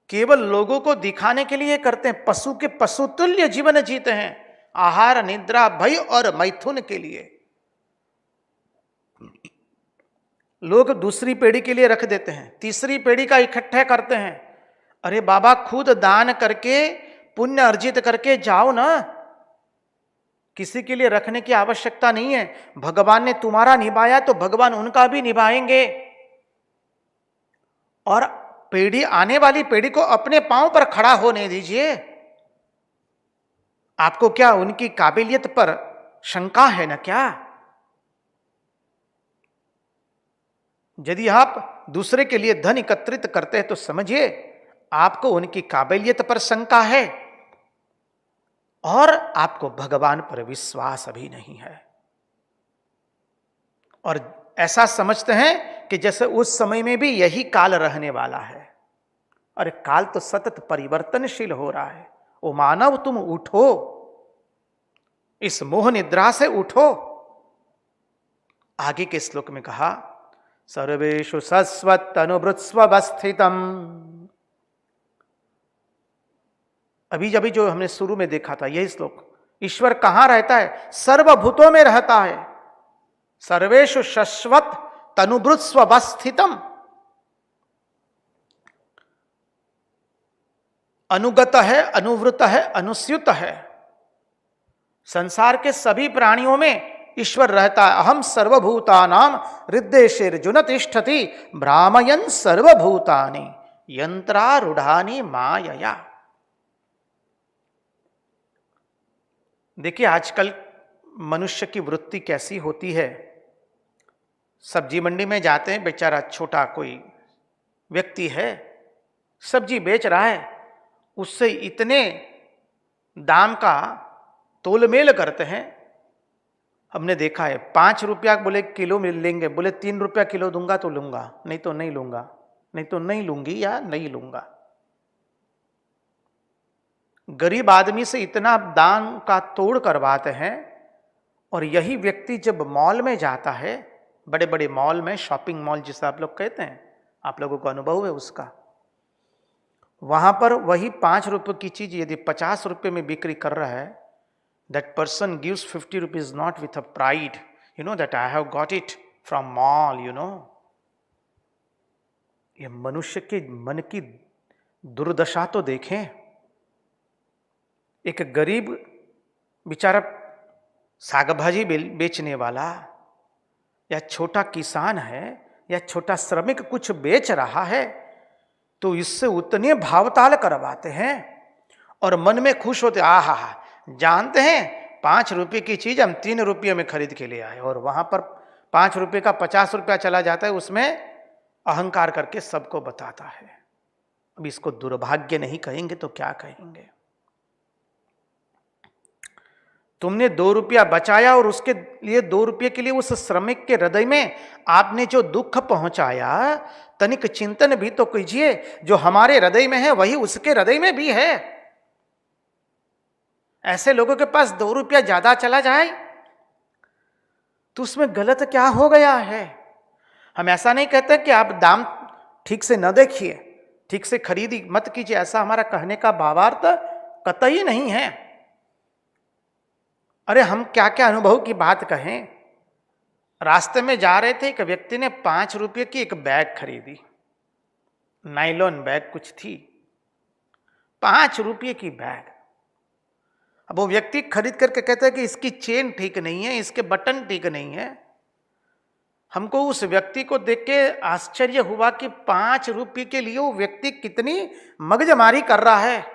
केवल लोगों को दिखाने के लिए करते हैं, पशु के पशुतुल्य जीवन जीते हैं, आहार निद्रा भय और मैथुन के लिए। लोग दूसरी पीढ़ी के लिए रख देते हैं, तीसरी पीढ़ी का इकट्ठा करते हैं। अरे बाबा, खुद दान करके पुण्य अर्जित करके जाओ ना, किसी के लिए रखने की आवश्यकता नहीं है। भगवान ने तुम्हारा निभाया तो भगवान उनका भी निभाएंगे। और पीढ़ी, आने वाली पीढ़ी को अपने पांव पर खड़ा होने दीजिए। आपको क्या उनकी काबिलियत पर शंका है ना क्या? यदि आप दूसरे के लिए धन एकत्रित करते हैं तो समझिए आपको उनकी काबिलियत पर शंका है और आपको भगवान पर विश्वास अभी नहीं है। और ऐसा समझते हैं कि जैसे उस समय में भी यही काल रहने वाला है। अरे काल तो सतत परिवर्तनशील हो रहा है। ओ मानव, तुम उठो, इस मोह निद्रा से उठो। आगे के श्लोक में कहा, सर्वेषु सस्वत् अनुवृत्स्वस्थितम्। अभी जो हमने शुरू में देखा था यही श्लोक, ईश्वर कहां रहता है? सर्वभूतों में रहता है। सर्वेषु शश्वत तनुवृत्स्वस्थितम्। अनुगत है, अनुवृत है, अनुस्युत है। संसार के सभी प्राणियों में ईश्वर रहता है। अहम सर्वभूतानां हृद्देशेर्जुन तिष्ठति भ्रामयन् सर्वभूतानि यंत्रारूढ़ानि मायया। देखिए आजकल मनुष्य की वृत्ति कैसी होती है। सब्जी मंडी में जाते हैं, बेचारा छोटा कोई व्यक्ति है, सब्जी बेच रहा है, उससे इतने दाम का तोलमेल करते हैं। हमने देखा है 5 रुपया बोले किलो मिल लेंगे, बोले 3 रुपया किलो दूंगा तो लूंगा, नहीं तो नहीं लूंगा, नहीं तो नहीं लूंगी या नहीं लूंगा। गरीब आदमी से इतना दाम का तोड़ करवाते हैं। और यही व्यक्ति जब मॉल में जाता है, बड़े बड़े मॉल में, शॉपिंग मॉल जिसे आप लोग कहते हैं, आप लोगों को अनुभव है उसका, वहां पर वही 5 रुपये की चीज यदि 50 रुपये में बिक्री कर रहा है, that person gives 50 rupees not with a pride, that I have got it from mall, ये मनुष्य के मन की दुर्दशा तो देखें। एक गरीब बेचारा साग भाजी बेचने वाला या छोटा किसान है या छोटा श्रमिक कुछ बेच रहा है तो इससे उतने भावताल करवाते हैं और मन में खुश होते, आहा, जानते हैं 5 रुपये की चीज हम 3 रुपये में खरीद के ले आए, और वहां पर 5 रुपये का 50 रुपया चला जाता है, उसमें अहंकार करके सबको बताता है। अब इसको दुर्भाग्य नहीं कहेंगे तो क्या कहेंगे? तुमने 2 रुपया बचाया और उसके लिए 2 रुपये के लिए उस श्रमिक के हृदय में आपने जो दुख पहुंचाया, तनिक चिंतन भी तो कीजिए। जो हमारे हृदय में है वही उसके हृदय में भी है। ऐसे लोगों के पास 2 रुपया ज्यादा चला जाए तो उसमें गलत क्या हो गया है? हम ऐसा नहीं कहते कि आप दाम ठीक से न देखिए, ठीक से खरीदी मत कीजिए, ऐसा हमारा कहने का भावार्थ कतई नहीं है। अरे हम क्या क्या अनुभव की बात कहें। रास्ते में जा रहे थे, एक व्यक्ति ने 5 रुपये की एक बैग खरीदी, नायलॉन बैग कुछ थी, 5 रुपये की बैग। अब वो व्यक्ति खरीद करके कहता है कि इसकी चेन ठीक नहीं है, इसके बटन ठीक नहीं है। हमको उस व्यक्ति को देख के आश्चर्य हुआ कि 5 रुपये के लिए वो व्यक्ति कितनी मगजमारी कर रहा है।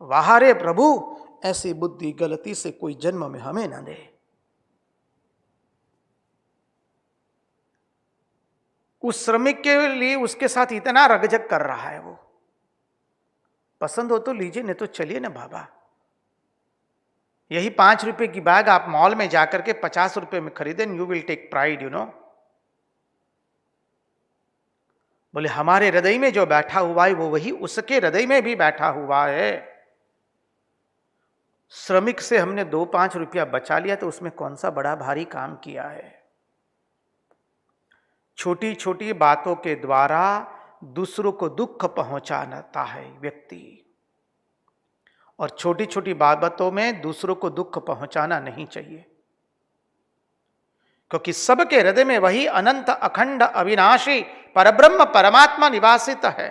वाह रे प्रभु, ऐसी बुद्धि गलती से कोई जन्म में हमें ना दे। उस श्रमिक के लिए उसके साथ इतना रगजग कर रहा है। वो पसंद हो तो लीजिए, नहीं तो चलिए ना बाबा। यही 5 रुपये की बैग आप मॉल में जाकर के 50 रुपये में खरीदें, you will take pride, you know. बोले हमारे हृदय में जो बैठा हुआ है वो वही उसके हृदय में भी बैठा हुआ है। श्रमिक से हमने 2-5 रुपया बचा लिया तो उसमें कौन सा बड़ा भारी काम किया है। छोटी छोटी बातों के द्वारा दूसरों को दुख पहुंचाता है व्यक्ति, और छोटी छोटी बातों में दूसरों को दुख पहुंचाना नहीं चाहिए, क्योंकि सबके हृदय में वही अनंत अखंड अविनाशी परब्रह्म परमात्मा निवासित है।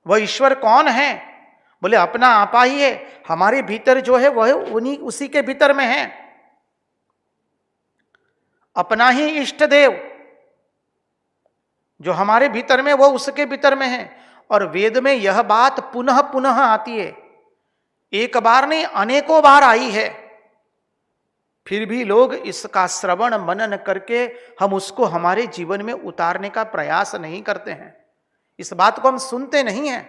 वह ईश्वर कौन है? बोले अपना आपा ही है। हमारे भीतर जो है वह उन्हीं उसी के भीतर में है। अपना ही इष्ट देव जो हमारे भीतर में, वो उसके भीतर में है। और वेद में यह बात पुनः पुनः आती है, एक बार नहीं अनेकों बार आई है। फिर भी लोग इसका श्रवण मनन करके हम उसको हमारे जीवन में उतारने का प्रयास नहीं करते हैं। इस बात को हम सुनते नहीं हैं।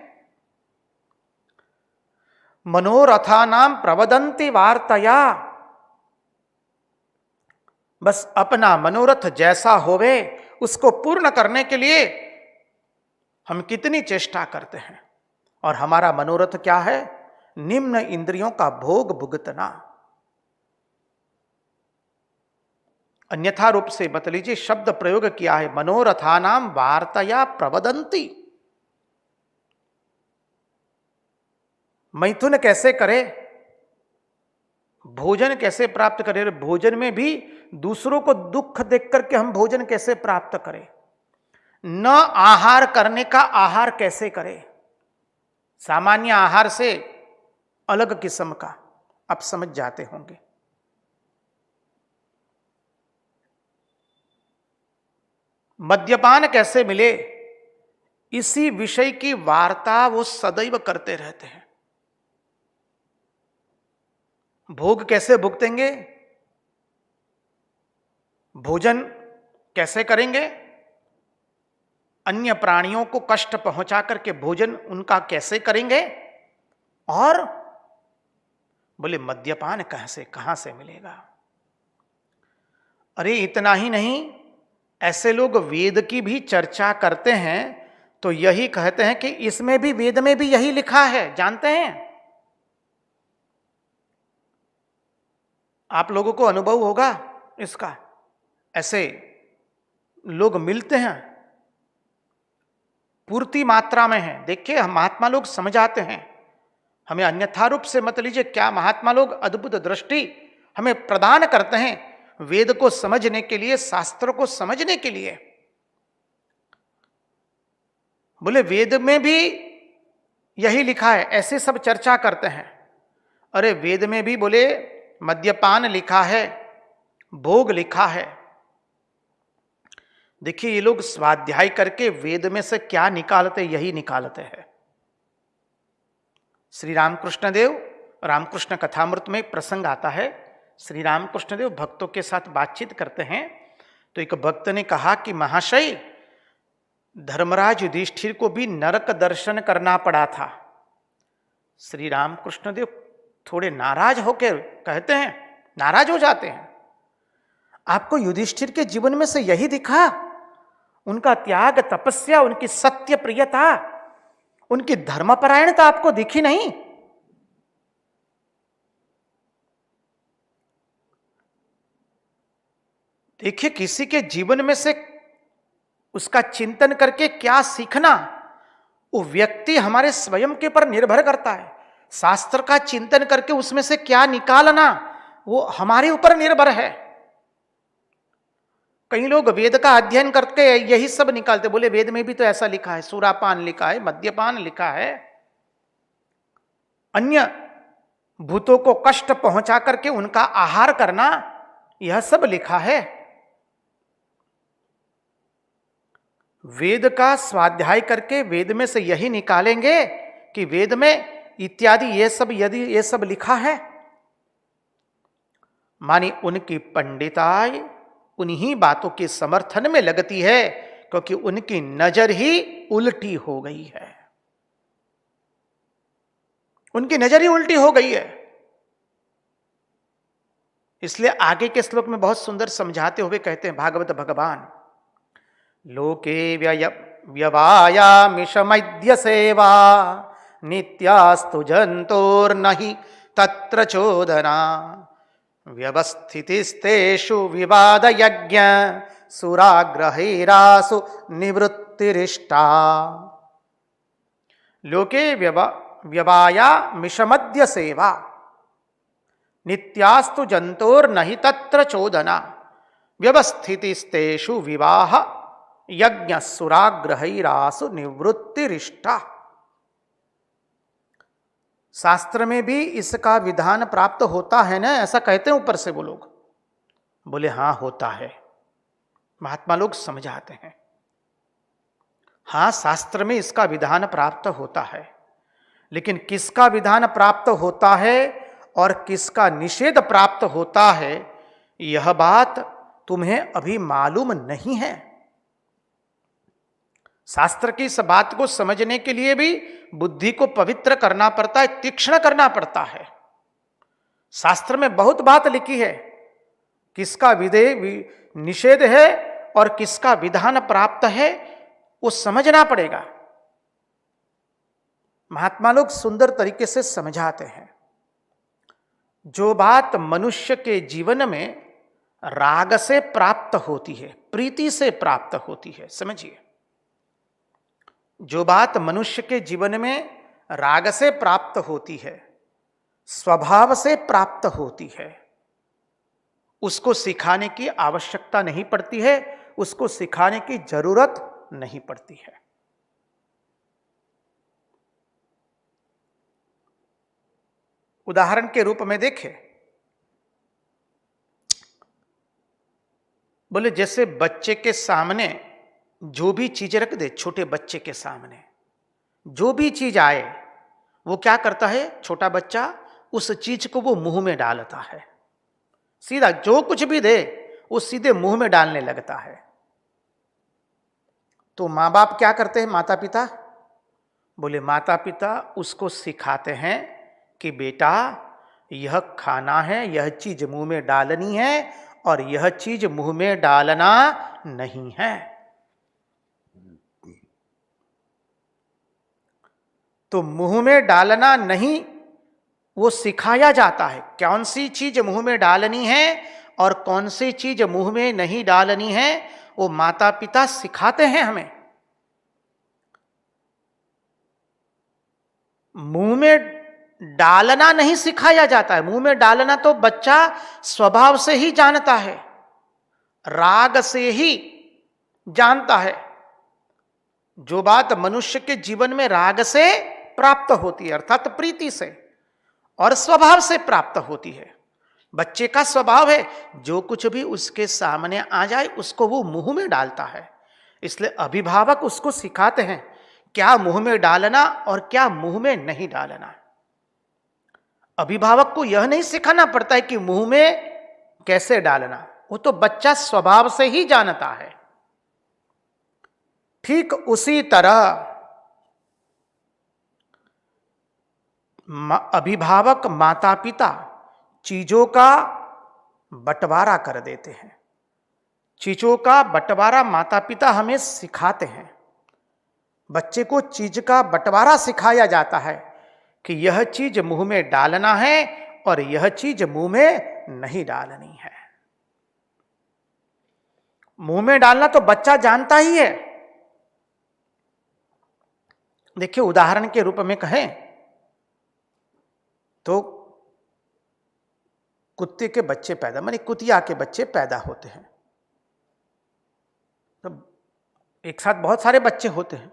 मनोरथानाम प्रवदन्ति वार्तया, बस अपना मनोरथ जैसा होवे उसको पूर्ण करने के लिए हम कितनी चेष्टा करते हैं। और हमारा मनोरथ क्या है? निम्न इंद्रियों का भोग भुगतना। अन्यथा रूप से बता लीजिए, शब्द प्रयोग किया है मनोरथानाम वार्तया प्रवदन्ति। मैथुन कैसे करे, भोजन कैसे प्राप्त करें? भोजन में भी दूसरों को दुख देख करके हम भोजन कैसे प्राप्त करें? न आहार करने का आहार कैसे करें? सामान्य आहार से अलग किस्म का, आप समझ जाते होंगे। मद्यपान कैसे मिले, इसी विषय की वार्ता वो सदैव करते रहते हैं। भोग कैसे भुगतेंगे, भोजन कैसे करेंगे, अन्य प्राणियों को कष्ट पहुंचा करके भोजन उनका कैसे करेंगे, और बोले मद्यपान कहां से मिलेगा। अरे इतना ही नहीं, ऐसे लोग वेद की भी चर्चा करते हैं तो यही कहते हैं कि इसमें भी, वेद में भी यही लिखा है। जानते हैं, आप लोगों को अनुभव होगा इसका। ऐसे लोग मिलते हैं, पूर्ति मात्रा में है। देखिए हम महात्मा लोग समझाते हैं, हमें अन्यथा रूप से मत लीजिए। क्या महात्मा लोग अद्भुत दृष्टि हमें प्रदान करते हैं वेद को समझने के लिए, शास्त्र को समझने के लिए। बोले वेद में भी यही लिखा है, ऐसे सब चर्चा करते हैं। अरे वेद में भी बोले मद्यपान लिखा है, भोग लिखा है। देखिए ये लोग स्वाध्याय करके वेद में से क्या निकालते, यही निकालते हैं। श्री रामकृष्ण देव, रामकृष्ण कथामृत में प्रसंग आता है, श्री रामकृष्ण देव भक्तों के साथ बातचीत करते हैं, तो एक भक्त ने कहा कि महाशय, धर्मराज युधिष्ठिर को भी नरक दर्शन करना पड़ा था। श्री रामकृष्ण देव थोड़े नाराज होकर कहते हैं, नाराज हो जाते हैं, आपको युधिष्ठिर के जीवन में से यही दिखा? उनका त्याग, तपस्या, उनकी सत्य प्रियता, उनकी धर्मपरायणता आपको दिखी नहीं? देखिए किसी के जीवन में से उसका चिंतन करके क्या सीखना, वो व्यक्ति हमारे स्वयं के पर निर्भर करता है। शास्त्र का चिंतन करके उसमें से क्या निकालना, वो हमारे ऊपर निर्भर है। कई लोग वेद का अध्ययन करके यही सब निकालते, बोले वेद में भी तो ऐसा लिखा है, सुरापान लिखा है, मद्यपान लिखा है, अन्य भूतों को कष्ट पहुंचा करके उनका आहार करना, यह सब लिखा है। वेद का स्वाध्याय करके वेद में से यही निकालेंगे कि वेद में इत्यादि ये सब, यदि ये सब लिखा है, मानी उनकी पंडिताई उन्हीं बातों के समर्थन में लगती है, क्योंकि उनकी नजर ही उल्टी हो गई है। उनकी नजर ही उल्टी हो गई है। इसलिए आगे के श्लोक में बहुत सुंदर समझाते हुए कहते हैं भागवत भगवान, लोके व्यवायामिषमद्य सेवा नित्यास्तु जंतोर्नहि तत्र चोदना व्यवस्थितिस्तेषु विवाद यज्ञ सुराग्रहेरासु निवृत्तिरिष्टा। लोके व्यवायामिषमद्य सेवा नित्यास्तु जंतोर्नहि तत्र चोदना व्यवस्थितिस्तेषु विवाह यज्ञ सुराग्रहेरासु निवृत्तिरिष्टा। शास्त्र में भी इसका विधान प्राप्त होता है ना, ऐसा कहते हैं ऊपर से वो लोग। बोले हां होता है, महात्मा लोग समझाते हैं, हां शास्त्र में इसका विधान प्राप्त होता है, लेकिन किसका विधान प्राप्त होता है और किसका निषेध प्राप्त होता है, यह बात तुम्हें अभी मालूम नहीं है। शास्त्र की इस बात को समझने के लिए भी बुद्धि को पवित्र करना पड़ता है, तीक्ष्ण करना पड़ता है। शास्त्र में बहुत बात लिखी है, किसका विधेय निषेध है और किसका विधान प्राप्त है, वो समझना पड़ेगा। महात्मा लोग सुंदर तरीके से समझाते हैं। जो बात मनुष्य के जीवन में राग से प्राप्त होती है, प्रीति से प्राप्त होती है, समझिए, जो बात मनुष्य के जीवन में राग से प्राप्त होती है, स्वभाव से प्राप्त होती है, उसको सिखाने की आवश्यकता नहीं पड़ती है, उसको सिखाने की जरूरत नहीं पड़ती है। उदाहरण के रूप में देखें, बोले जैसे बच्चे के सामने जो भी चीज रख दे, छोटे बच्चे के सामने जो भी चीज आए, वो क्या करता है, छोटा बच्चा उस चीज को वो मुंह में डालता है, सीधा जो कुछ भी दे वो सीधे मुंह में डालने लगता है। तो माँ बाप क्या करते हैं, माता पिता? बोले माता पिता उसको सिखाते हैं कि बेटा यह खाना है, यह चीज मुंह में डालनी है और यह चीज मुंह में डालना नहीं है। तो मुंह में डालना नहीं वो सिखाया जाता है, कौन सी चीज मुंह में डालनी है और कौन सी चीज मुंह में नहीं डालनी है, वो माता पिता सिखाते हैं हमें। मुंह में डालना नहीं सिखाया जाता है। मुंह में डालना तो बच्चा स्वभाव से ही जानता है, राग से ही जानता है। जो बात मनुष्य के जीवन में राग से प्राप्त होती है, अर्थात प्रीति से और स्वभाव से प्राप्त होती है, बच्चे का स्वभाव है जो कुछ भी उसके सामने आ जाए उसको वो मुंह में डालता है। इसलिए अभिभावक उसको सिखाते हैं क्या मुंह में डालना और क्या मुंह में नहीं डालना। अभिभावक को यह नहीं सिखाना पड़ता है कि मुंह में कैसे डालना, वो तो बच्चा स्वभाव से ही जानता है। ठीक उसी तरह अभिभावक माता पिता चीजों का बंटवारा कर देते हैं। चीजों का बंटवारा माता पिता हमें सिखाते हैं। बच्चे को चीज का बंटवारा सिखाया जाता है कि यह चीज मुंह में डालना है और यह चीज मुंह में नहीं डालनी है। मुंह में डालना तो बच्चा जानता ही है। देखिए, उदाहरण के रूप में कहें तो कुत्ते के बच्चे पैदा, माने कुतिया के बच्चे पैदा होते हैं। तो एक साथ बहुत सारे बच्चे होते हैं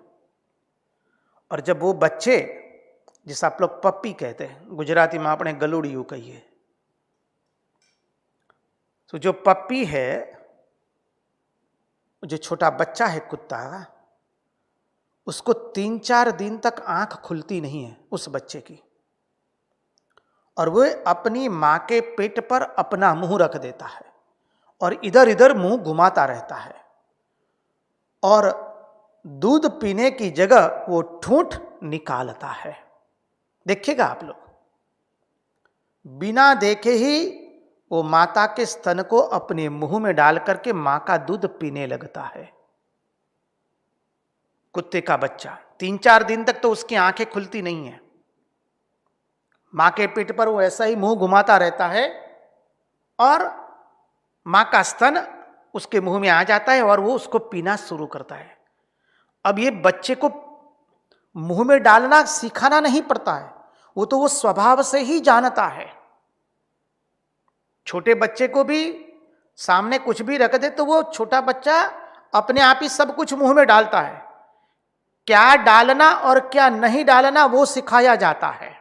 और जब वो बच्चे, जिसे आप लोग पप्पी कहते हैं, गुजराती में आपने गलुड़िયું कहिए, तो जो पप्पी है, जो छोटा बच्चा है कुत्ता, उसको 3-4 दिन तक आंख खुलती नहीं है उस बच्चे की, और वो अपनी मां के पेट पर अपना मुंह रख देता है और इधर इधर मुंह घुमाता रहता है और दूध पीने की जगह वो ठूंठ निकालता है। देखिएगा आप लोग, बिना देखे ही वो माता के स्तन को अपने मुंह में डाल करके मां का दूध पीने लगता है। कुत्ते का बच्चा 3-4 दिन तक तो उसकी आंखें खुलती नहीं है, मां के पेट पर वो ऐसा ही मुंह घुमाता रहता है और मां का स्तन उसके मुंह में आ जाता है और वो उसको पीना शुरू करता है। अब ये बच्चे को मुंह में डालना सिखाना नहीं पड़ता है, वो स्वभाव से ही जानता है। छोटे बच्चे को भी सामने कुछ भी रख दे तो वो छोटा बच्चा अपने आप ही सब कुछ मुंह में डालता है। क्या डालना और क्या नहीं डालना वो सिखाया जाता है।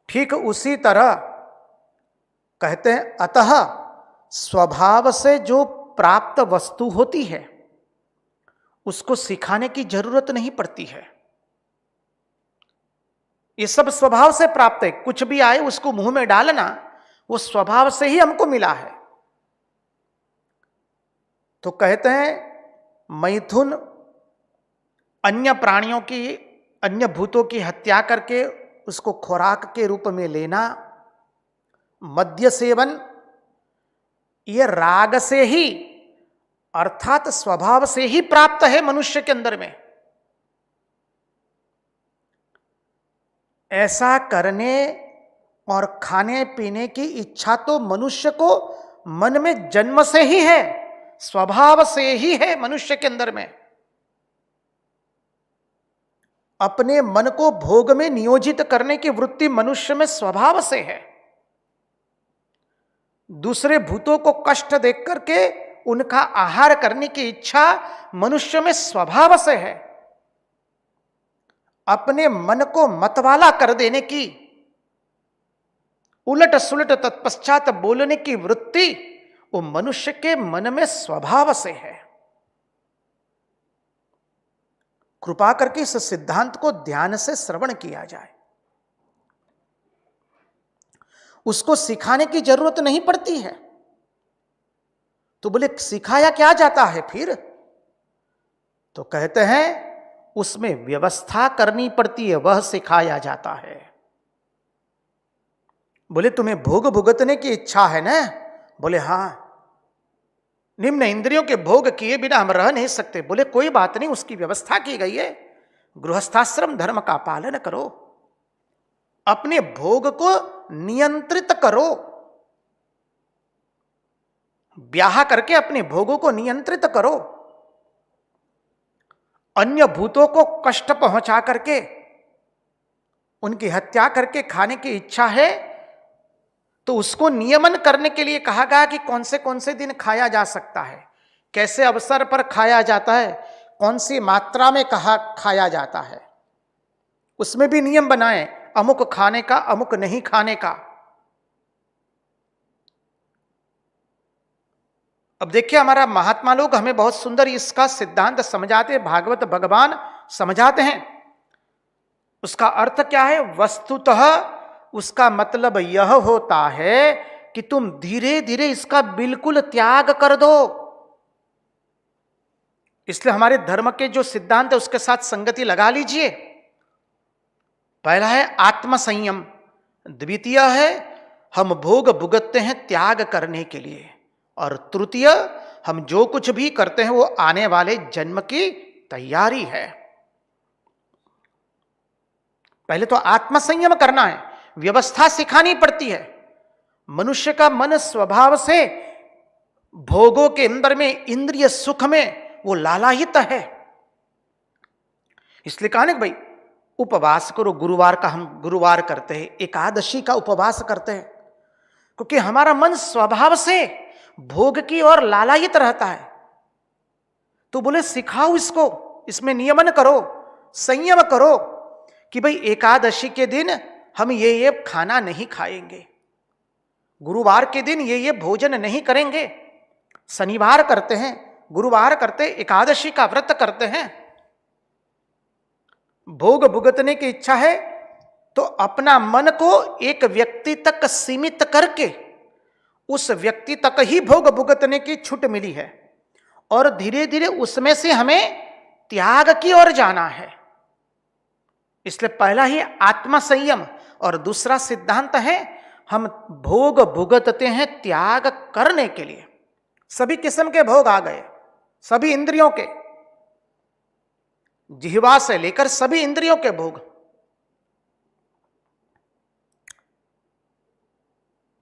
ठीक उसी तरह कहते हैं, अतः स्वभाव से जो प्राप्त वस्तु होती है उसको सिखाने की जरूरत नहीं पड़ती है। ये सब स्वभाव से प्राप्त है। कुछ भी आए उसको मुंह में डालना वो स्वभाव से ही हमको मिला है। तो कहते हैं, मैथुन अन्य प्राणियों की, अन्य भूतों की हत्या करके उसको खुराक के रूप में लेना, मद्य सेवन, ये राग से ही अर्थात स्वभाव से ही प्राप्त है मनुष्य के अंदर में। ऐसा करने और खाने पीने की इच्छा तो मनुष्य को मन में जन्म से ही है, स्वभाव से ही है मनुष्य के अंदर में। अपने मन को भोग में नियोजित करने की वृत्ति मनुष्य में स्वभाव से है। दूसरे भूतों को कष्ट देख करके उनका आहार करने की इच्छा मनुष्य में स्वभाव से है। अपने मन को मतवाला कर देने की, उलट सुलट तत्पश्चात बोलने की वृत्ति वो मनुष्य के मन में स्वभाव से है। कृपा करके इस सिद्धांत को ध्यान से श्रवण किया जाए। उसको सिखाने की जरूरत नहीं पड़ती है। तो बोले सिखाया क्या जाता है फिर? तो कहते हैं उसमें व्यवस्था करनी पड़ती है, वह सिखाया जाता है। बोले तुम्हें भोग भुगतने की इच्छा है ना? बोले हाँ, निम्न इंद्रियों के भोग किए बिना हम रह नहीं सकते। बोले कोई बात नहीं, उसकी व्यवस्था की गई है, गृहस्थाश्रम धर्म का पालन करो, अपने भोग को नियंत्रित करो, ब्याह करके अपने भोगों को नियंत्रित करो। अन्य भूतों को कष्ट पहुंचा करके उनकी हत्या करके खाने की इच्छा है तो उसको नियमन करने के लिए कहा गया कि कौन से दिन खाया जा सकता है, कैसे अवसर पर खाया जाता है, कौन सी मात्रा में खाया जाता है। उसमें भी नियम बनाए, अमुक खाने का, अमुक नहीं खाने का। अब देखिए हमारा महात्मा लोग हमें बहुत सुंदर इसका सिद्धांत समझाते, भागवत भगवान समझाते हैं। उसका अर्थ क्या है? वस्तुतः उसका मतलब यह होता है कि तुम धीरे धीरे इसका बिल्कुल त्याग कर दो। इसलिए हमारे धर्म के जो सिद्धांत है उसके साथ संगति लगा लीजिए। पहला है आत्मसंयम, द्वितीय है हम भोग भुगतते हैं त्याग करने के लिए, और तृतीय हम जो कुछ भी करते हैं वो आने वाले जन्म की तैयारी है। पहले तो आत्मसंयम करना है, व्यवस्था सिखानी पड़ती है। मनुष्य का मन स्वभाव से भोगों के अंदर में, इंद्रिय सुख में वो लालायित है। इसलिए कहा ना भाई उपवास करो। गुरुवार का हम गुरुवार करते हैं, एकादशी का उपवास करते हैं, क्योंकि हमारा मन स्वभाव से भोग की ओर लालायित रहता है। तो बोले सिखाओ इसको, इसमें नियमन करो, संयम करो कि भाई एकादशी के दिन हम ये खाना नहीं खाएंगे, गुरुवार के दिन ये भोजन नहीं करेंगे, शनिवार करते हैं, गुरुवार करते, एकादशी का व्रत करते हैं। भोग भुगतने की इच्छा है तो अपना मन को एक व्यक्ति तक सीमित करके उस व्यक्ति तक ही भोग भुगतने की छूट मिली है, और धीरे धीरे उसमें से हमें त्याग की ओर जाना है। इसलिए पहला ही आत्मसंयम, और दूसरा सिद्धांत है हम भोग भुगतते हैं त्याग करने के लिए। सभी किस्म के भोग आ गए, सभी इंद्रियों के, जिह्वा से लेकर सभी इंद्रियों के भोग।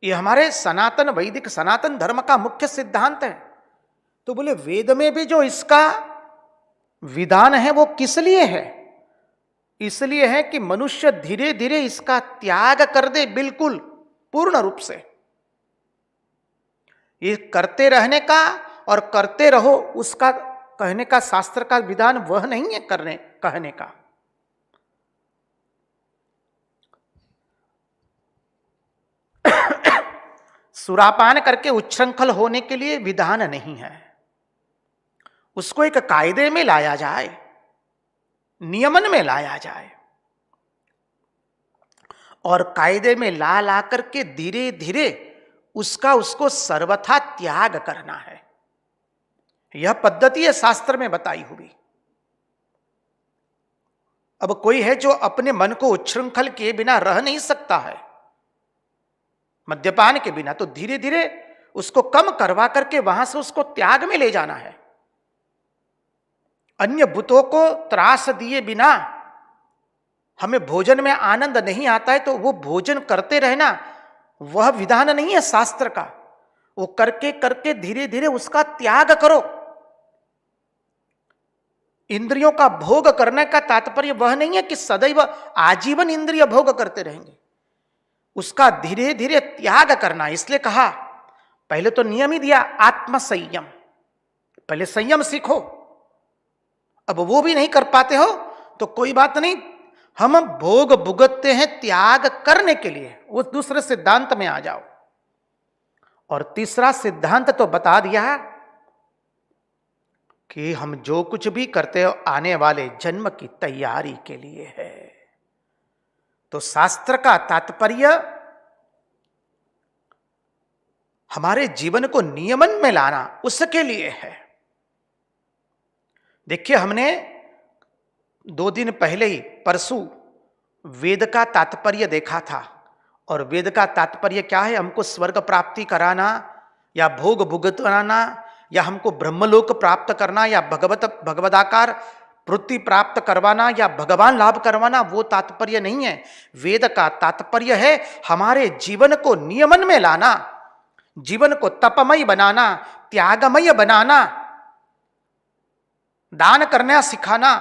ये हमारे सनातन वैदिक सनातन धर्म का मुख्य सिद्धांत है। तो बोले वेद में भी जो इसका विधान है वो किस लिए है? इसलिए है कि मनुष्य धीरे धीरे इसका त्याग कर दे, बिल्कुल पूर्ण रूप से। ये करते रहने का और करते रहो उसका कहने का शास्त्र का विधान वह नहीं है करने कहने का। सुरापान करके उच्छृंखल होने के लिए विधान नहीं है। उसको एक कायदे में लाया जाए, नियमन में लाया जाए, और कायदे में ला करके धीरे धीरे उसको सर्वथा त्याग करना है। यह पद्धति है शास्त्र में बताई हुई। अब कोई है जो अपने मन को उच्छृंखल किए बिना रह नहीं सकता है, मद्यपान के बिना, तो धीरे धीरे उसको कम करवा करके वहां से उसको त्याग में ले जाना है। अन्य भूतों को त्रास दिए बिना हमें भोजन में आनंद नहीं आता है, तो वो भोजन करते रहना वह विधान नहीं है शास्त्र का। वो करके करके धीरे धीरे उसका त्याग करो। इंद्रियों का भोग करने का तात्पर्य वह नहीं है कि सदैव आजीवन इंद्रिय भोग करते रहेंगे, उसका धीरे धीरे त्याग करना। इसलिए कहा पहले तो नियम ही दिया आत्मसंयम, पहले संयम सीखो। अब वो भी नहीं कर पाते हो तो कोई बात नहीं, हम भोग भुगतते हैं त्याग करने के लिए, उस दूसरे सिद्धांत में आ जाओ। और तीसरा सिद्धांत तो बता दिया कि हम जो कुछ भी करते हो आने वाले जन्म की तैयारी के लिए है। तो शास्त्र का तात्पर्य हमारे जीवन को नियमन में लाना, उसके लिए है। देखिए हमने 2 दिन पहले ही परसों वेद का तात्पर्य देखा था, और वेद का तात्पर्य क्या है? हमको स्वर्ग प्राप्ति कराना, या भोग भुगतना, या हमको ब्रह्मलोक प्राप्त करना, या भगवदाकार वृत्ति प्राप्त करवाना, या भगवान लाभ करवाना, वो तात्पर्य नहीं है। वेद का तात्पर्य है हमारे जीवन को नियमन में लाना, जीवन को तपमय बनाना, त्यागमय बनाना, दान करना सिखाना,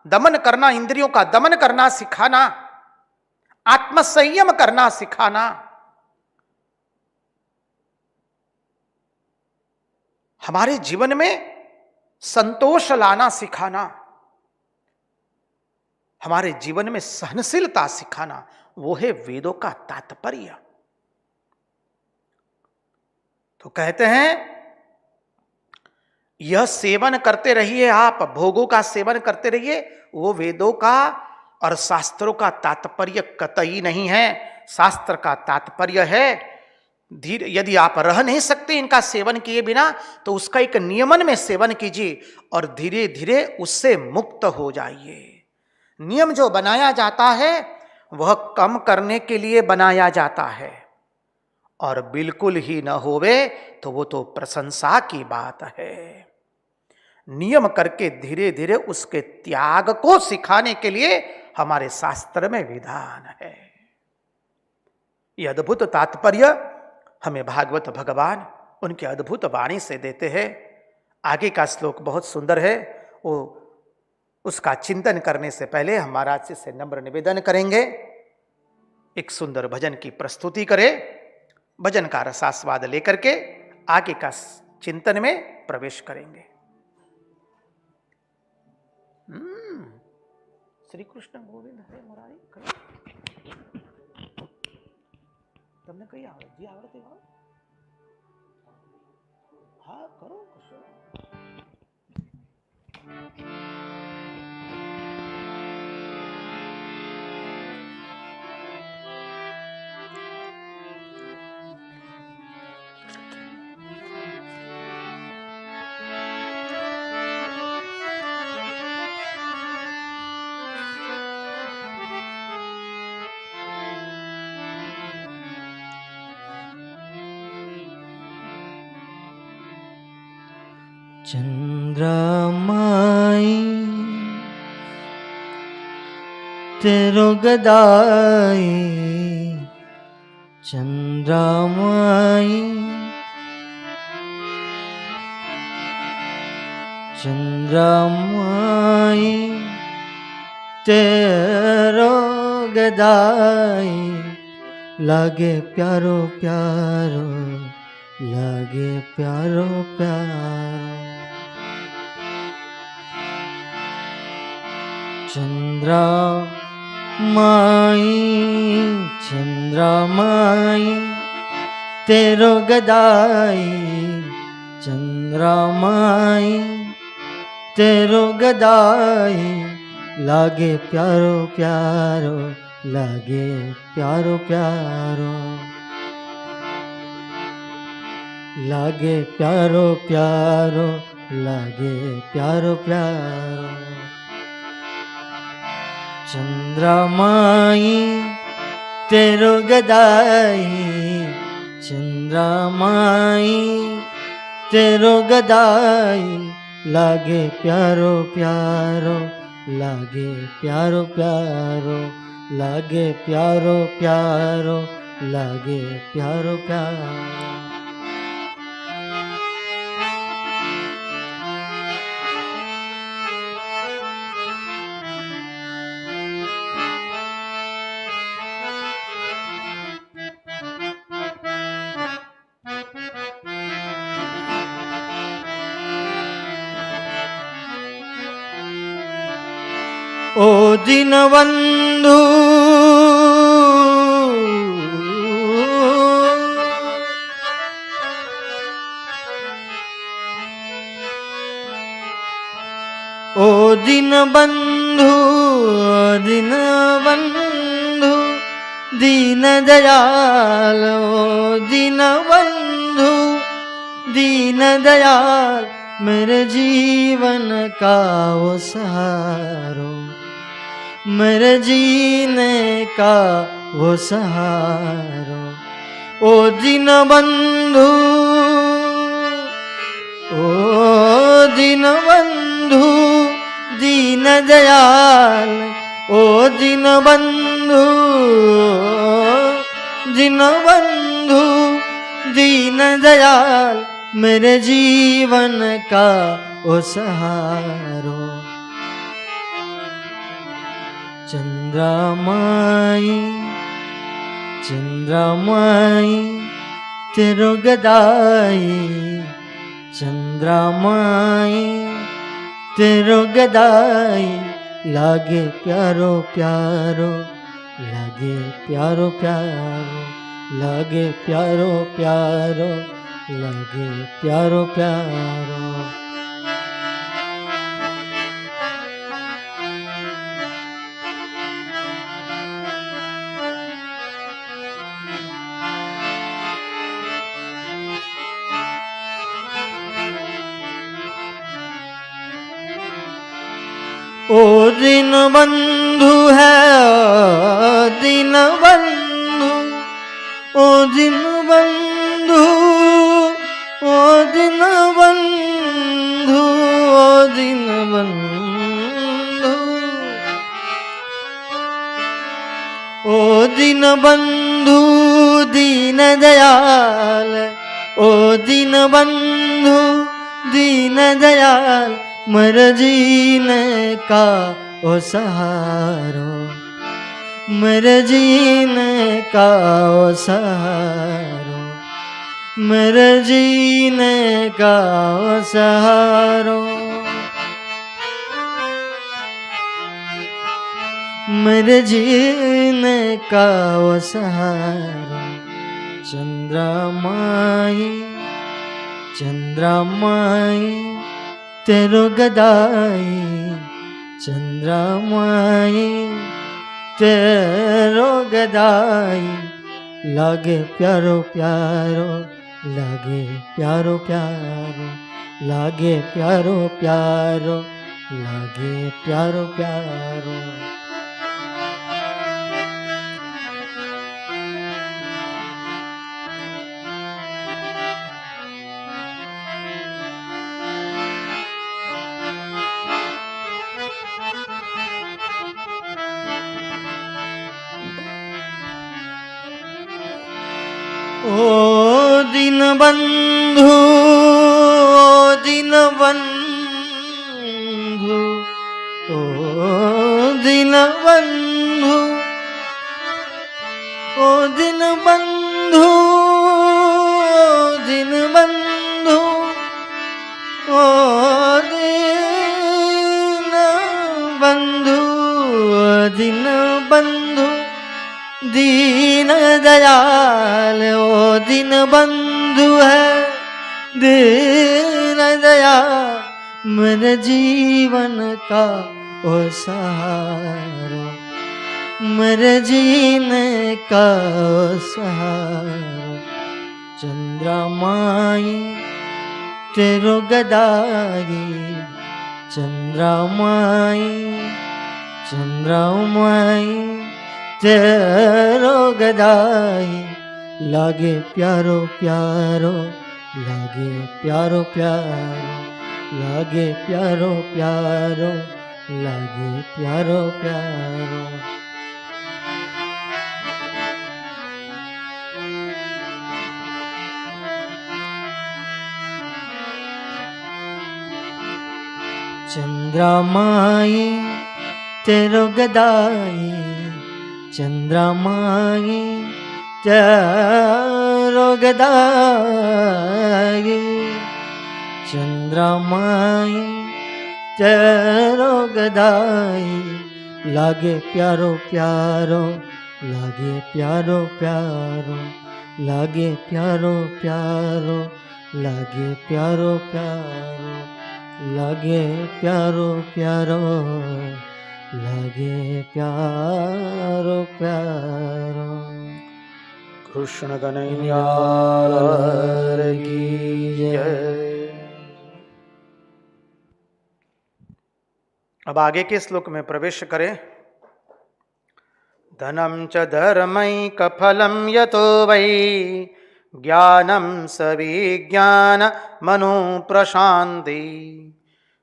दमन करना, इंद्रियों का दमन करना सिखाना, आत्मसंयम करना सिखाना, हमारे जीवन में संतोष लाना सिखाना, हमारे जीवन में सहनशीलता सिखाना, वो है वेदों का तात्पर्य। तो कहते हैं यह सेवन करते रहिए, आप भोगों का सेवन करते रहिए, वो वेदों का और शास्त्रों का तात्पर्य कतई नहीं है। शास्त्र का तात्पर्य है धीरे, यदि आप रह नहीं सकते इनका सेवन किए बिना, तो उसका एक नियमन में सेवन कीजिए और धीरे धीरे उससे मुक्त हो जाइए। नियम जो बनाया जाता है वह कम करने के लिए बनाया जाता है, और बिल्कुल ही न होवे तो वो तो प्रशंसा की बात है। नियम करके धीरे धीरे उसके त्याग को सिखाने के लिए हमारे शास्त्र में विधान है। यह अद्भुत तात्पर्य हमें भागवत भगवान उनके अद्भुत वाणी से देते हैं। आगे का श्लोक बहुत सुंदर है, वो उसका चिंतन करने से पहले हम महाराज से नम्र निवेदन करेंगे, एक सुंदर भजन की प्रस्तुति करें। भजन का रसास्वाद लेकर के आगे का चिंतन में प्रवेश करेंगे। श्री कृष्ण गोविंद हरे मुरारी। તમને કઈ આવડે? જે આવડે તે ગાઓ. હા કરો કશો. चंद्रमाई तेरो गदाई, चंद्रमाई चंद्रमाई तेरो गदाई, लागे प्यारो प्यारो, लागे प्यारो प्यारो। चंद्रमाई चंद्रमाई तेरो गदाई, चंद्रमाई तेरो गदाई, लागे प्यारो प्यारो, लागे प्यारो प्यारो, लागे प्यारो प्यारो, लागे प्यारो प्यारो। चंद्रमाई तेरो गदाई, चंद्रमाई तेरो गदाई, लागे प्यारो प्यारो, लागे प्यारो प्यारो, लागे प्यारो प्यारो, लागे प्यारो प्यारो। ओ दीनबंधु ओ दीनबंधु, दीनबंधु दीन दयाल, ओ दीनबंधु दीन दयाल, मेरे जीवन का वो सहारो, मेरे जीने का वो सहारो। ओ दीनबंधु, ओ दीनबंधु दीन दयाल, ओ दीनबंधु, दीनबंधु दीन दयाल, मेरे जीवन का ओ सहारो। चंद्रमाई चंद्रमाई तेरो गदाई, चंद्रमाई तेरो गदाई, लागे प्यारो प्यारो, लागे प्यारो प्यारो, लागे प्यारो प्यारो, लागे प्यारो प्यारो। ओ दीन बंधु है, ओ दीन बंधु, ओ दीन बंधु, ओ दीन बंधु, ओ दीन बंधु, ओ दीन बंधु दीन दयाल, ओ दीन बंधु दीन दयाल, मर जीने का ओ सहारो, मर जीने का ओ सहारो, मर जीने का ओ सहारो, मर जीने का ओ सहारो। चंद्रमाई चंद्रमाई तेरो गदाई, चंद्रमाई तेरो गदाई, लागे प्यारो प्यारो, लागे प्यारो प्यारो, लागे प्यारो प्यारो, लागे प्यारो प्यारो। ओ दीन बंधु, ओ दीन बंधु, ओ दीन बंधु, ओ दीन बंधु, ओ दीन बंधु, ओ दीन बंधु, ओ दीन बंधु दीन दयाल, ओ दीन बंधु है दीन दयाल, मेरे जीवन का ओ सहारा, मेरे जीने का ओ सहारा। चंद्रमाई तेरो गदाई, चंद्रमाई चंद्रमाई तेरो गदाई, लागे प्यारो प्यारो, लागे प्यारो प्यारो, लागे प्यारो प्यारो, लागे प्यारो प्यारो। चंद्रमाई तेरो गदाई, चंद्रमाई तेरो गदाई, चंद्रमाई तेरो गदाई, लागे प्यारो प्यारो, लागे प्यारो प्यारो, लागे प्यारो प्यारो, लागे प्यारो प्यारो, लागे प्यारो प्यारो, लागे प्यारो प्यारो। कृष्ण कन्हैया की जय। अब आगे के श्लोक में प्रवेश करें। धनम च धर्मैकफलं यतो वै ज्ञानं सविज्ञान मनो प्रशान्ति,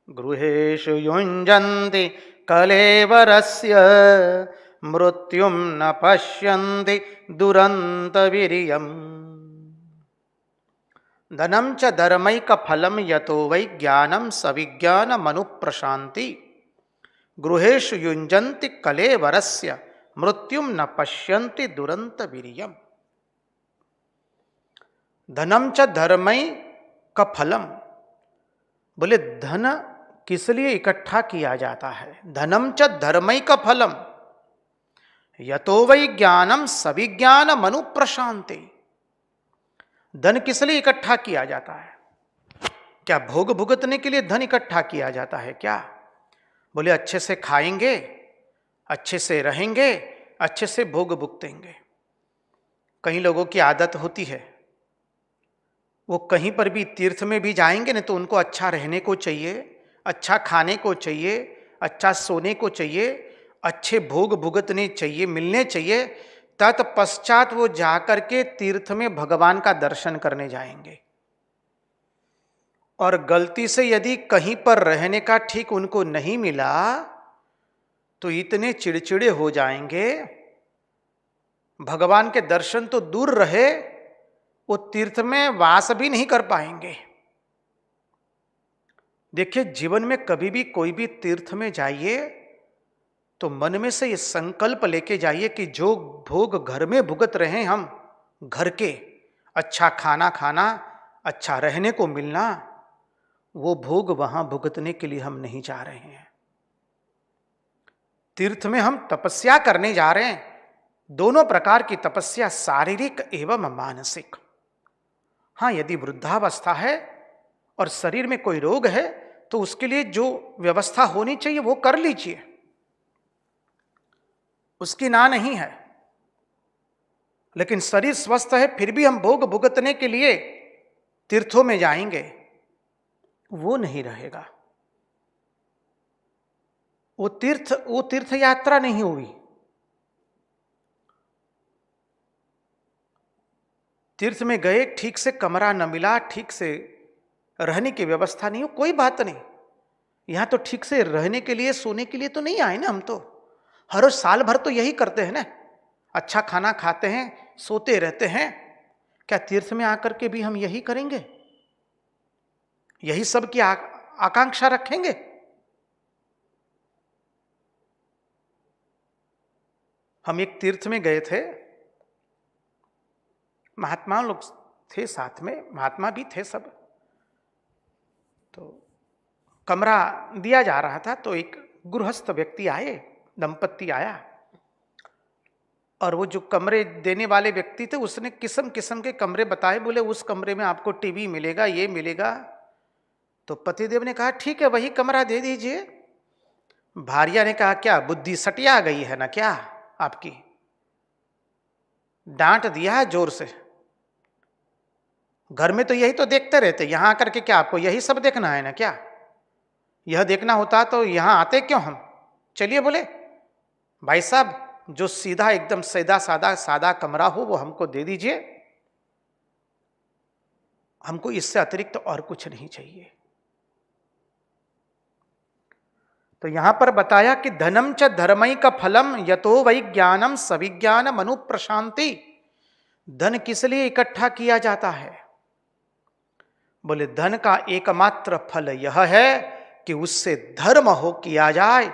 गृहेषु युञ्जन्ति कलेवरस्य मृत्युं न पश्यन्ति दुरन्तवीर्यम्। धनं च धर्मैकफलं यतो वै ज्ञानं सविज्ञान मनो प्रशान्ति, गृहेषु युञ्जन्ति कलेवरस्य मृत्युम न पश्यन्ति दुरंत वीर्यम। धनम च धर्मय का फलम, बोले धन किस लिए इकट्ठा किया जाता है? धनम च धर्मय का फलम यतो वै ज्ञानम सविज्ञान मनु प्रशांति। धन किस लिए इकट्ठा किया जाता है? क्या भोग भुगतने के लिए धन इकट्ठा किया जाता है क्या? बोले अच्छे से खाएंगे, अच्छे से रहेंगे, अच्छे से भोग भुगतेंगे। कई लोगों की आदत होती है, वो कहीं पर भी तीर्थ में भी जाएंगे ना तो उनको अच्छा रहने को चाहिए, अच्छा खाने को चाहिए, अच्छा सोने को चाहिए, अच्छे भोग भुगतने चाहिए, मिलने चाहिए, तत्पश्चात वो जाकर के तीर्थ में भगवान का दर्शन करने जाएंगे। और गलती से यदि कहीं पर रहने का ठीक उनको नहीं मिला तो इतने चिड़चिड़े हो जाएंगे, भगवान के दर्शन तो दूर रहे, वो तीर्थ में वास भी नहीं कर पाएंगे। देखिए, जीवन में कभी भी कोई भी तीर्थ में जाइए तो मन में से ये संकल्प लेके जाइए कि जो भोग घर में भुगत रहे हैं हम, घर के अच्छा खाना खाना, अच्छा रहने को मिलना, वो भोग वहां भुगतने के लिए हम नहीं जा रहे हैं। तीर्थ में हम तपस्या करने जा रहे हैं, दोनों प्रकार की तपस्या, शारीरिक एवं मानसिक। हाँ, यदि वृद्धावस्था है और शरीर में कोई रोग है तो उसके लिए जो व्यवस्था होनी चाहिए वो कर लीजिए, उसकी ना नहीं है। लेकिन शरीर स्वस्थ है फिर भी हम भोग भुगतने के लिए तीर्थों में जाएंगे, वो नहीं रहेगा। वो तीर्थ यात्रा नहीं हुई। तीर्थ में गए, ठीक से कमरा न मिला, ठीक से रहने की व्यवस्था नहीं हो, कोई बात नहीं। यहां तो ठीक से रहने के लिए, सोने के लिए तो नहीं आए ना हम तो। हर रोज साल भर तो यही करते हैं ना, अच्छा खाना खाते हैं, सोते रहते हैं। क्या तीर्थ में आकर के भी हम यही करेंगे? यही सब की आकांक्षा रखेंगे? हम एक तीर्थ में गए थे, महात्मा लोग थे साथ में, महात्मा भी थे सब। तो कमरा दिया जा रहा था तो एक गृहस्थ व्यक्ति आए, दंपत्ति आया, और वो जो कमरे देने वाले व्यक्ति थे उसने किस्म किस्म के कमरे बताए। बोले उस कमरे में आपको टीवी मिलेगा, ये मिलेगा। तो पतिदेव ने कहा ठीक है वही कमरा दे दीजिए। भार्या ने कहा क्या बुद्धि सटिया गई है ना क्या आपकी? डांट दिया है जोर से। घर में तो यही तो देखते रहते, यहां आकर के क्या आपको यही सब देखना है ना क्या? यह देखना होता तो यहां आते क्यों हम? चलिए बोले भाई साहब, जो सीधा एकदम सीधा सादा कमरा हो वो हमको दे दीजिए, हमको इससे अतिरिक्त और कुछ नहीं चाहिए। तो यहां पर बताया कि धनम च धर्मई का फलम यतो वै ज्ञानम सविज्ञानम अनुप्रशांति। धन किस लिए इकट्ठा किया जाता है? बोले धन का एकमात्र फल यह है कि उससे धर्म हो किया जाए,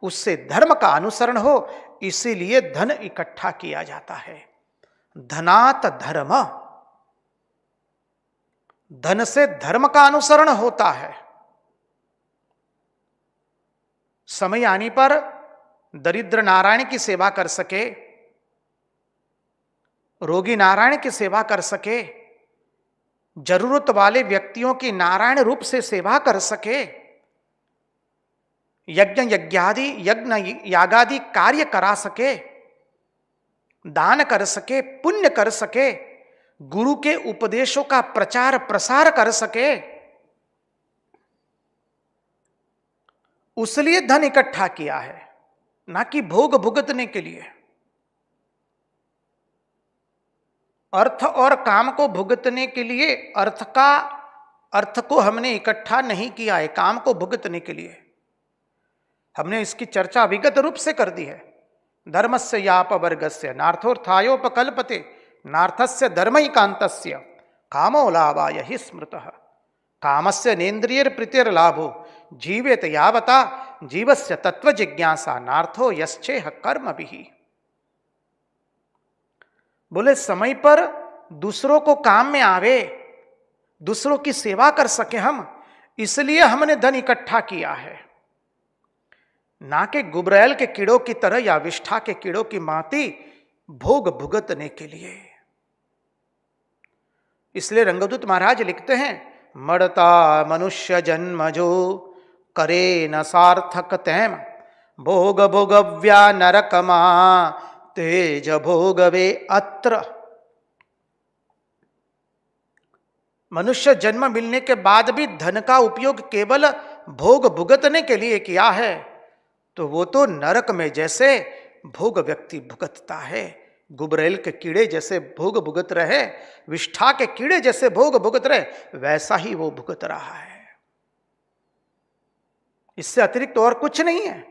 उससे धर्म का अनुसरण हो, इसीलिए धन इकट्ठा किया जाता है। धनात धर्म, धन से धर्म का अनुसरण होता है। समय आने पर दरिद्र नारायण की सेवा कर सके, रोगी नारायण की सेवा कर सके, जरूरत वाले व्यक्तियों की नारायण रूप से सेवा कर सके, यज्ञ यागादि कार्य करा सके, दान कर सके, पुण्य कर सके, गुरु के उपदेशों का प्रचार प्रसार कर सके, उसलिए धन इकट्ठा किया है, ना कि भोग भुगतने के लिए। अर्थ और काम को भुगतने के लिए अर्थ को हमने इकट्ठा नहीं किया है, काम को भुगतने के लिए। हमने इसकी चर्चा विगत रूप से कर दी है। धर्मस्य यापवर्गस्य नार्थोत्थायोपकल्पते नार्थस्य धर्मैकान्तस्य कामो लाभाय हि स्मृतः कामस्य नेन्द्रियर प्रीतिर्लाभो जीवेत यावता जीवस्य तत्व जिज्ञासा नार्थो यश्चेह कर्म भी। बोले समय पर दूसरों को काम में आवे, दूसरों की सेवा कर सके हम, इसलिए हमने धन इकट्ठा किया है, ना कि गुबरैल के कीड़ों की तरह या विष्ठा के कीड़ों की माती भोग भुगतने के लिए। इसलिए रंगदूत महाराज लिखते हैं, मरता मनुष्य जन्म जो करे न सार्थक तैम भोग भोगव्या नरकमा तेज भोगवे अत्र। मनुष्य जन्म मिलने के बाद भी धन का उपयोग केवल भोग भुगतने के लिए किया है, तो वो तो नरक में जैसे भोग व्यक्ति भुगतता है, गुबरेल के कीड़े जैसे भोग भुगत रहे, विष्ठा के कीड़े जैसे भोग भुगत रहे, वैसा ही वो भुगत रहा है। इससे अतिरिक्त और कुछ नहीं है।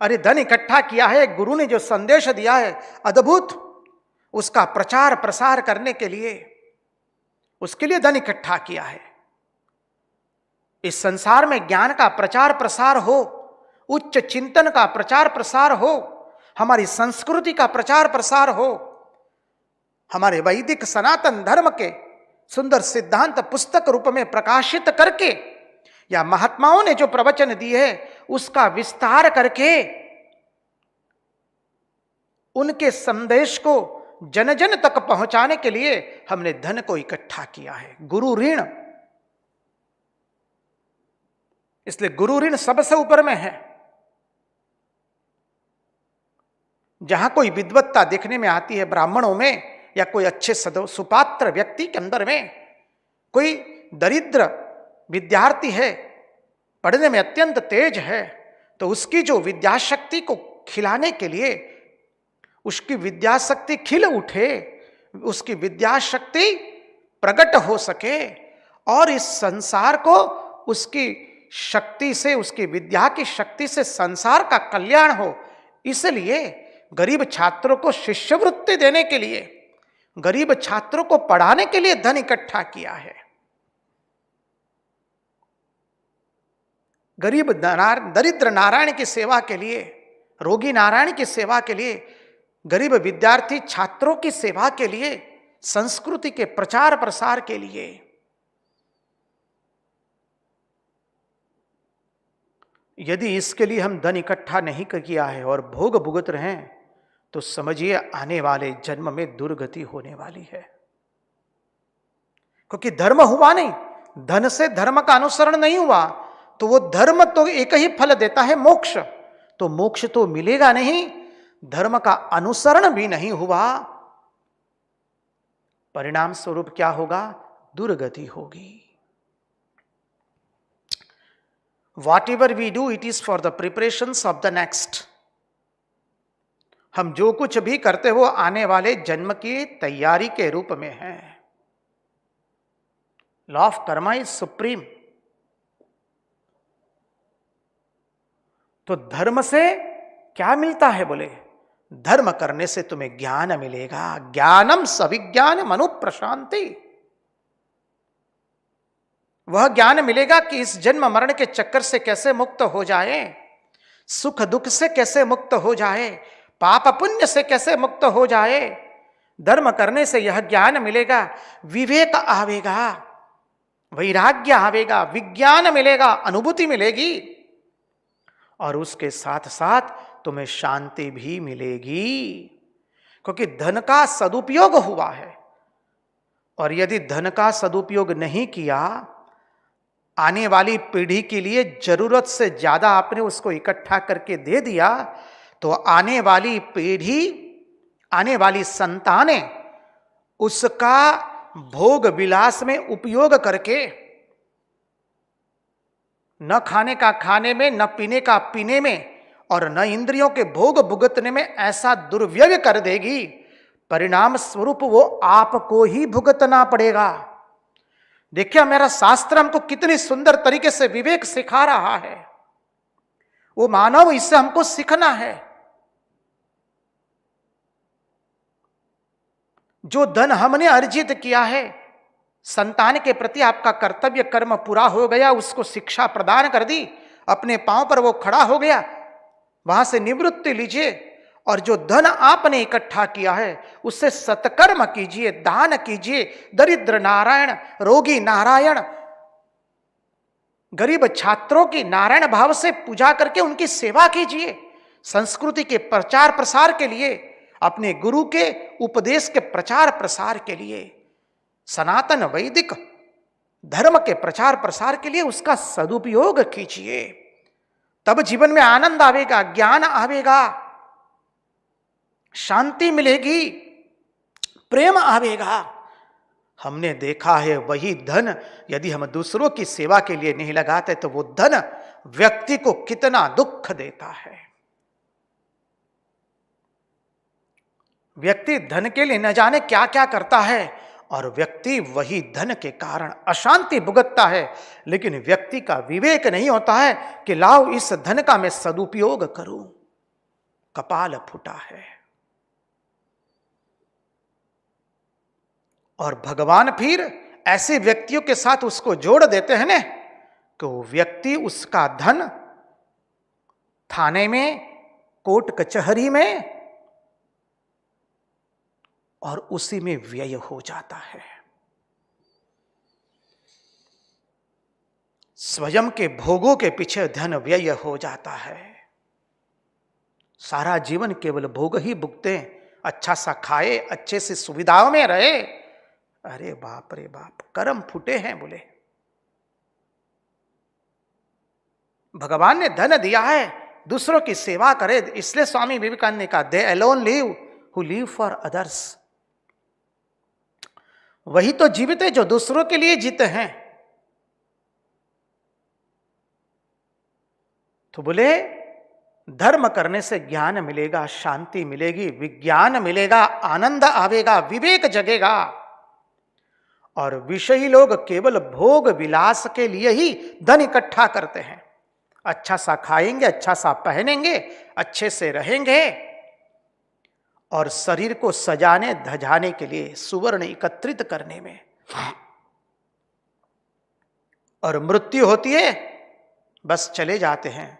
अरे धन इकट्ठा किया है, गुरु ने जो संदेश दिया है अद्भुत, उसका प्रचार प्रसार करने के लिए, उसके लिए धन इकट्ठा किया है। इस संसार में ज्ञान का प्रचार प्रसार हो, उच्च चिंतन का प्रचार प्रसार हो, हमारी संस्कृति का प्रचार प्रसार हो, हमारे वैदिक सनातन धर्म के सुंदर सिद्धांत पुस्तक रूप में प्रकाशित करके, या महात्माओं ने जो प्रवचन दिए हैं उसका विस्तार करके उनके संदेश को जन जन तक पहुंचाने के लिए हमने धन को इकट्ठा किया है। गुरु ऋण, इसलिए गुरु ऋण सबसे ऊपर में है। जहां कोई विद्वत्ता देखने में आती है ब्राह्मणों में, या कोई अच्छे सुपात्र व्यक्ति के अंदर में, कोई दरिद्र विद्यार्थी है, पढ़ने में अत्यंत तेज है, तो उसकी जो विद्याशक्ति को खिलाने के लिए, उसकी विद्याशक्ति खिल उठे, उसकी विद्याशक्ति प्रकट हो सके और इस संसार को उसकी शक्ति से, उसकी विद्या की शक्ति से संसार का कल्याण हो, इसलिए गरीब छात्रों को शिष्यवृत्ति देने के लिए, गरीब छात्रों को पढ़ाने के लिए धन इकट्ठा किया है। गरीब दरिद्र नारायण की सेवा के लिए, रोगी नारायण की सेवा के लिए, गरीब विद्यार्थी छात्रों की सेवा के लिए, संस्कृति के प्रचार प्रसार के लिए। यदि इसके लिए हम धन इकट्ठा नहीं किया है और भोग भुगत रहे हैं, तो समझिए आने वाले जन्म में दुर्गति होने वाली है। क्योंकि धर्म हुआ नहीं, धन से धर्म का अनुसरण नहीं हुआ, तो वो धर्म तो एक ही फल देता है, मोक्ष। तो मोक्ष तो मिलेगा नहीं, धर्म का अनुसरण भी नहीं हुआ, परिणाम स्वरूप क्या होगा? दुर्गति होगी। Whatever we do, it is for the preparations of the next. हम जो कुछ भी करते हो आने वाले जन्म की तैयारी के रूप में है। Law of Karma is supreme. तो धर्म से क्या मिलता है? बोले धर्म करने से तुम्हें ज्ञान मिलेगा। ज्ञानम सविज्ञान मनु प्रशांति। वह ज्ञान मिलेगा कि इस जन्म मरण के चक्कर से कैसे मुक्त हो जाए, सुख दुख से कैसे मुक्त हो जाए, पाप पुण्य से कैसे मुक्त हो जाए। धर्म करने से यह ज्ञान मिलेगा, विवेक आवेगा, वैराग्य आवेगा, विज्ञान मिलेगा, अनुभूति मिलेगी, और उसके साथ साथ तुम्हें शांति भी मिलेगी, क्योंकि धन का सदुपयोग हुआ है। और यदि धन का सदुपयोग नहीं किया, आने वाली पीढ़ी के लिए जरूरत से ज्यादा आपने उसको इकट्ठा करके दे दिया, तो आने वाली पीढ़ी, आने वाली संतानें उसका भोग विलास में उपयोग करके न खाने का खाने में, न पीने का पीने में, और न इंद्रियों के भोग भुगतने में ऐसा दुर्व्यय कर देगी, परिणाम स्वरूप वो आपको ही भुगतना पड़ेगा। देखिए मेरा शास्त्र हमको कितनी सुंदर तरीके से विवेक सिखा रहा है। वो मानव, इससे हमको सीखना है। जो धन हमने अर्जित किया है, संतान के प्रति आपका कर्तव्य कर्म पूरा हो गया, उसको शिक्षा प्रदान कर दी, अपने पांव पर वो खड़ा हो गया, वहां से निवृत्ति लीजिए। और जो धन आपने इकट्ठा किया है उससे सत्कर्म कीजिए, दान कीजिए। दरिद्र नारायण, रोगी नारायण, गरीब छात्रों की नारायण भाव से पूजा करके उनकी सेवा कीजिए। संस्कृति के प्रचार प्रसार के लिए, अपने गुरु के उपदेश के प्रचार प्रसार के लिए, सनातन वैदिक धर्म के प्रचार प्रसार के लिए उसका सदुपयोग कीजिए। तब जीवन में आनंद आवेगा, ज्ञान आवेगा, शांति मिलेगी, प्रेम आवेगा। हमने देखा है वही धन यदि हम दूसरों की सेवा के लिए नहीं लगाते तो वो धन व्यक्ति को कितना दुख देता है। व्यक्ति धन के लिए न जाने क्या क्या करता है और व्यक्ति वही धन के कारण अशांति भुगतता है, लेकिन व्यक्ति का विवेक नहीं होता है कि लाओ इस धन का मैं सदुपयोग करूं। कपाल फूटा है। और भगवान फिर ऐसे व्यक्तियों के साथ उसको जोड़ देते हैं ना कि वो व्यक्ति उसका धन थाने में, कोर्ट कचहरी में और उसी में व्यय हो जाता है। स्वयं के भोगों के पीछे धन व्यय हो जाता है। सारा जीवन केवल भोग ही भुगते, अच्छा सा खाए, अच्छे से सुविधाओं में रहे। अरे बाप रे बाप, कर्म फूटे हैं बोले। भगवान ने धन दिया है, दूसरों की सेवा करे, इसलिए स्वामी विवेकानंद ने कहा दे alone live who live for others. वही तो जीवित है जो दूसरों के लिए जीते हैं। तो बोले धर्म करने से ज्ञान मिलेगा, शांति मिलेगी, विज्ञान मिलेगा, आनंद आवेगा, विवेक जगेगा। और विषयी लोग केवल भोग विलास के लिए ही धन इकट्ठा करते हैं। अच्छा सा खाएंगे, अच्छा सा पहनेंगे, अच्छे से रहेंगे और शरीर को सजाने धजाने के लिए, सुवर्ण एकत्रित करने में। और मृत्यु होती है, बस चले जाते हैं।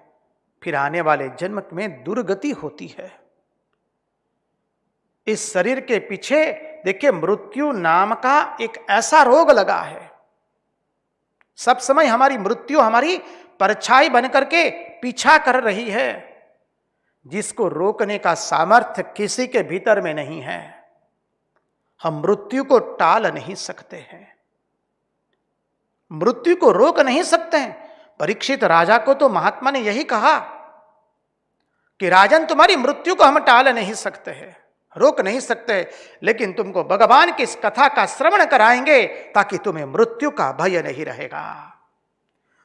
फिर आने वाले जन्म में दुर्गति होती है। इस शरीर के पीछे देखिए मृत्यु नाम का एक ऐसा रोग लगा है। सब समय हमारी मृत्यु हमारी परछाई बनकर के पीछा कर रही है, जिसको रोकने का सामर्थ्य किसी के भीतर में नहीं है। हम मृत्यु को टाल नहीं सकते हैं, मृत्यु को रोक नहीं सकते हैं। परीक्षित राजा को तो महात्मा ने यही कहा कि राजन तुम्हारी मृत्यु को हम टाल नहीं सकते हैं, रोक नहीं सकते, लेकिन तुमको भगवान की इस कथा का श्रवण कराएंगे ताकि तुम्हें मृत्यु का भय नहीं रहेगा।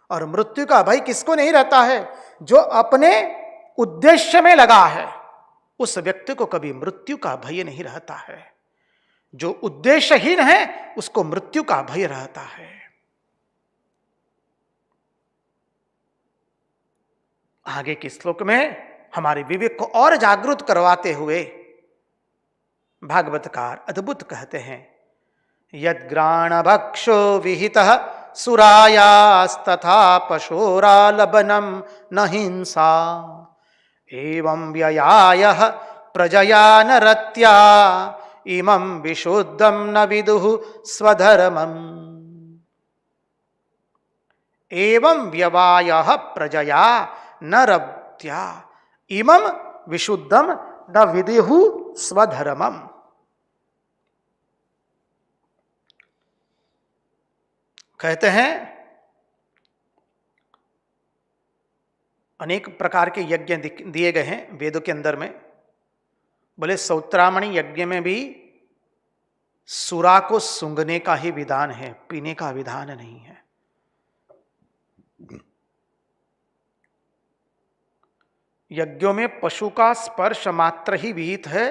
और मृत्यु का भय किसको नहीं रहता है? जो अपने उद्देश्य में लगा है, उस व्यक्ति को कभी मृत्यु का भय नहीं रहता है। जो उद्देश्यहीन है उसको मृत्यु का भय रहता है। आगे के श्लोक में हमारे विवेक को और जागृत करवाते हुए भागवतकार अद्भुत कहते हैं, यद्ग्राण भक्षो विहितः सुरायास्तथा पशोरालबनम न हिंसा एवं व्ययायः प्रजया नरत्या इमं विशुद्धं न विदुः स्वधर्मम्। एवं व्यवायः प्रजया नरत्या इमं विशुद्धं न विदुः स्वधर्मम्। कहते हैं अनेक प्रकार के यज्ञ दिए गए हैं वेदों के अंदर में। बोले सौत्रामणि यज्ञ में भी सुरा को सूंघने का ही विधान है, पीने का विधान नहीं है। यज्ञों में पशु का स्पर्श मात्र ही विहित है,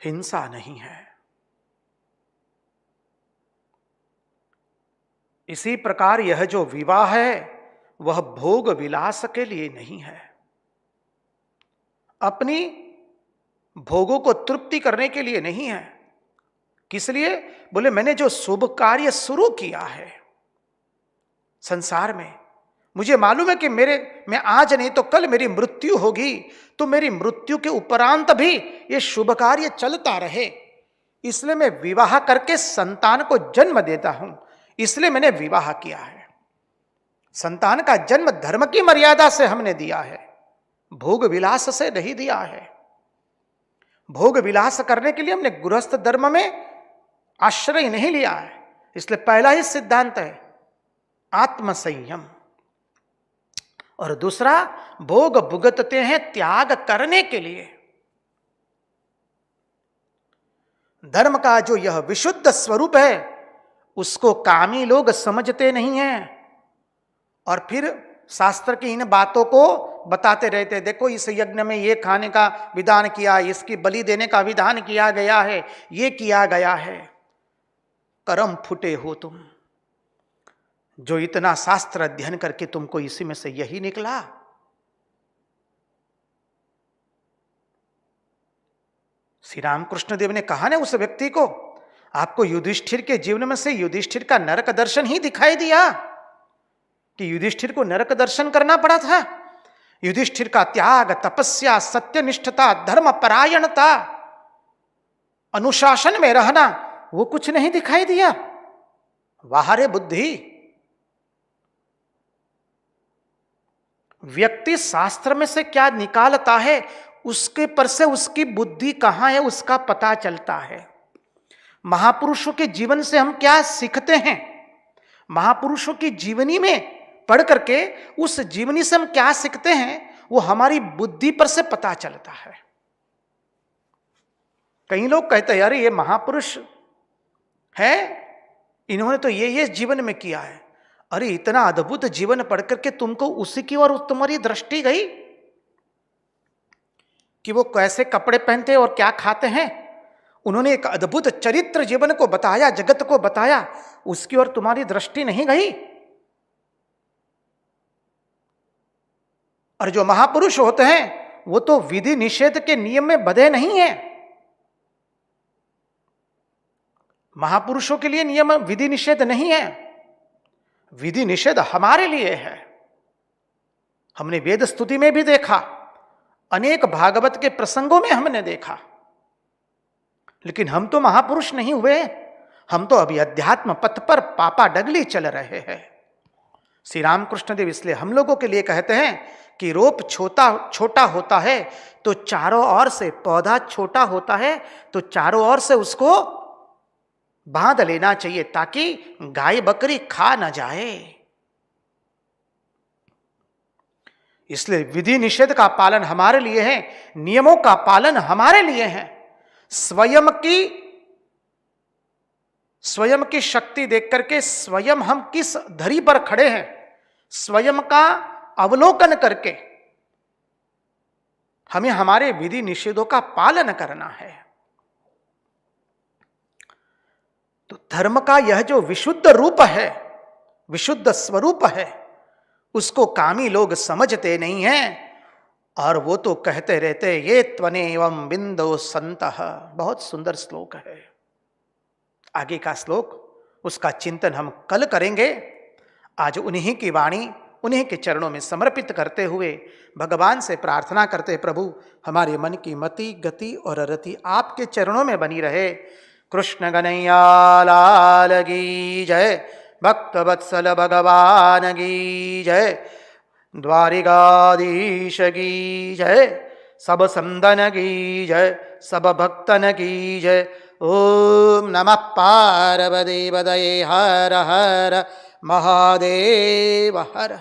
हिंसा नहीं है। इसी प्रकार यह जो विवाह है वह भोग विलास के लिए नहीं है, अपनी भोगों को तृप्ति करने के लिए नहीं है। किस लिए? बोले मैंने जो शुभ कार्य शुरू किया है संसार में, मुझे मालूम है कि मैं आज नहीं तो कल मेरी मृत्यु होगी, तो मेरी मृत्यु के उपरांत भी ये शुभ कार्य चलता रहे, इसलिए मैं विवाह करके संतान को जन्म देता हूं, इसलिए मैंने विवाह किया है। संतान का जन्म धर्म की मर्यादा से हमने दिया है, भोग विलास से नहीं दिया है। भोग विलास करने के लिए हमने गृहस्थ धर्म में आश्रय नहीं लिया है, इसलिए पहला ही सिद्धांत है आत्म संयम। और दूसरा, भोग भुगतते हैं त्याग करने के लिए। धर्म का जो यह विशुद्ध स्वरूप है उसको कामी लोग समझते नहीं हैं और फिर शास्त्र की इन बातों को बताते रहते, देखो इस यज्ञ में ये खाने का विधान किया, इसकी बलि देने का विधान किया गया है, ये किया गया है। करम फुटे हो तुम, जो इतना शास्त्र अध्ययन करके तुमको इसी में से यही निकला। श्री रामकृष्ण देव ने कहा ना उस व्यक्ति को, आपको युधिष्ठिर के जीवन में से युधिष्ठिर का नरक दर्शन ही दिखाई दिया कि युधिष्ठिर को नरक दर्शन करना पड़ा था। युधिष्ठिर का त्याग, तपस्या, सत्यनिष्ठता, धर्म परायणता, अनुशासन में रहना, वो कुछ नहीं दिखाई दिया। वाह रे बुद्धि! व्यक्ति शास्त्र में से क्या निकालता है, उसके पर से उसकी बुद्धि कहां है उसका पता चलता है। महापुरुषों के जीवन से हम क्या सीखते हैं, महापुरुषों की जीवनी में पढ़ करके उस जीवनी से हम क्या सीखते हैं, वो हमारी बुद्धि पर से पता चलता है। कई लोग कहते हैं अरे ये महापुरुष है, इन्होंने तो ये जीवन में किया है। अरे इतना अद्भुत जीवन पढ़ करके तुमको उसी की ओर तुम्हारी दृष्टि गई कि वो कैसे कपड़े पहनते और क्या खाते हैं। उन्होंने एक अद्भुत चरित्र जीवन को बताया, जगत को बताया, उसकी ओर तुम्हारी दृष्टि नहीं गई। और जो महापुरुष होते हैं वो तो विधि निषेध के नियम में बंधे नहीं है। महापुरुषों के लिए नियम विधि निषेध नहीं है, विधि निषेध हमारे लिए है। हमने वेद स्तुति में भी देखा, अनेक भागवत के प्रसंगों में हमने देखा, लेकिन हम तो महापुरुष नहीं हुए, हम तो अभी अध्यात्म पथ पर पापा डगली चल रहे हैं। श्री रामकृष्ण देव इसलिए हम लोगों के लिए कहते हैं कि रोप छोटा होता है तो चारों ओर से, पौधा छोटा होता है तो चारों ओर से उसको बांध लेना चाहिए ताकि गाय बकरी खा न जाए। इसलिए विधि निषेध का पालन हमारे लिए है, नियमों का पालन हमारे लिए है। स्वयं की शक्ति देख करके स्वयं हम किस धरी पर खड़े हैं, स्वयं का अवलोकन करके हमें हमारे विधि निषेधों का पालन करना है। तो धर्म का यह जो विशुद्ध रूप है, विशुद्ध स्वरूप है, उसको कामी लोग समझते नहीं हैं और वो तो कहते रहते ये त्वनेवं बिंदो संतः। बहुत सुंदर श्लोक है, आगे का श्लोक, उसका चिंतन हम कल करेंगे। आज उन्हीं की वाणी, उन्हीं के चरणों में समर्पित करते हुए भगवान से प्रार्थना करते, प्रभु हमारे मन की मति, गति और रति आपके चरणों में बनी रहे। कृष्ण कन्हैया लाल की जय, भक्त वत्सल भगवान की जय, द्वारिकाधीश की जय, सब संतन की जय, सब भक्तन की जय। ओम नमः पार्वती पतये हर हर महादेव हर।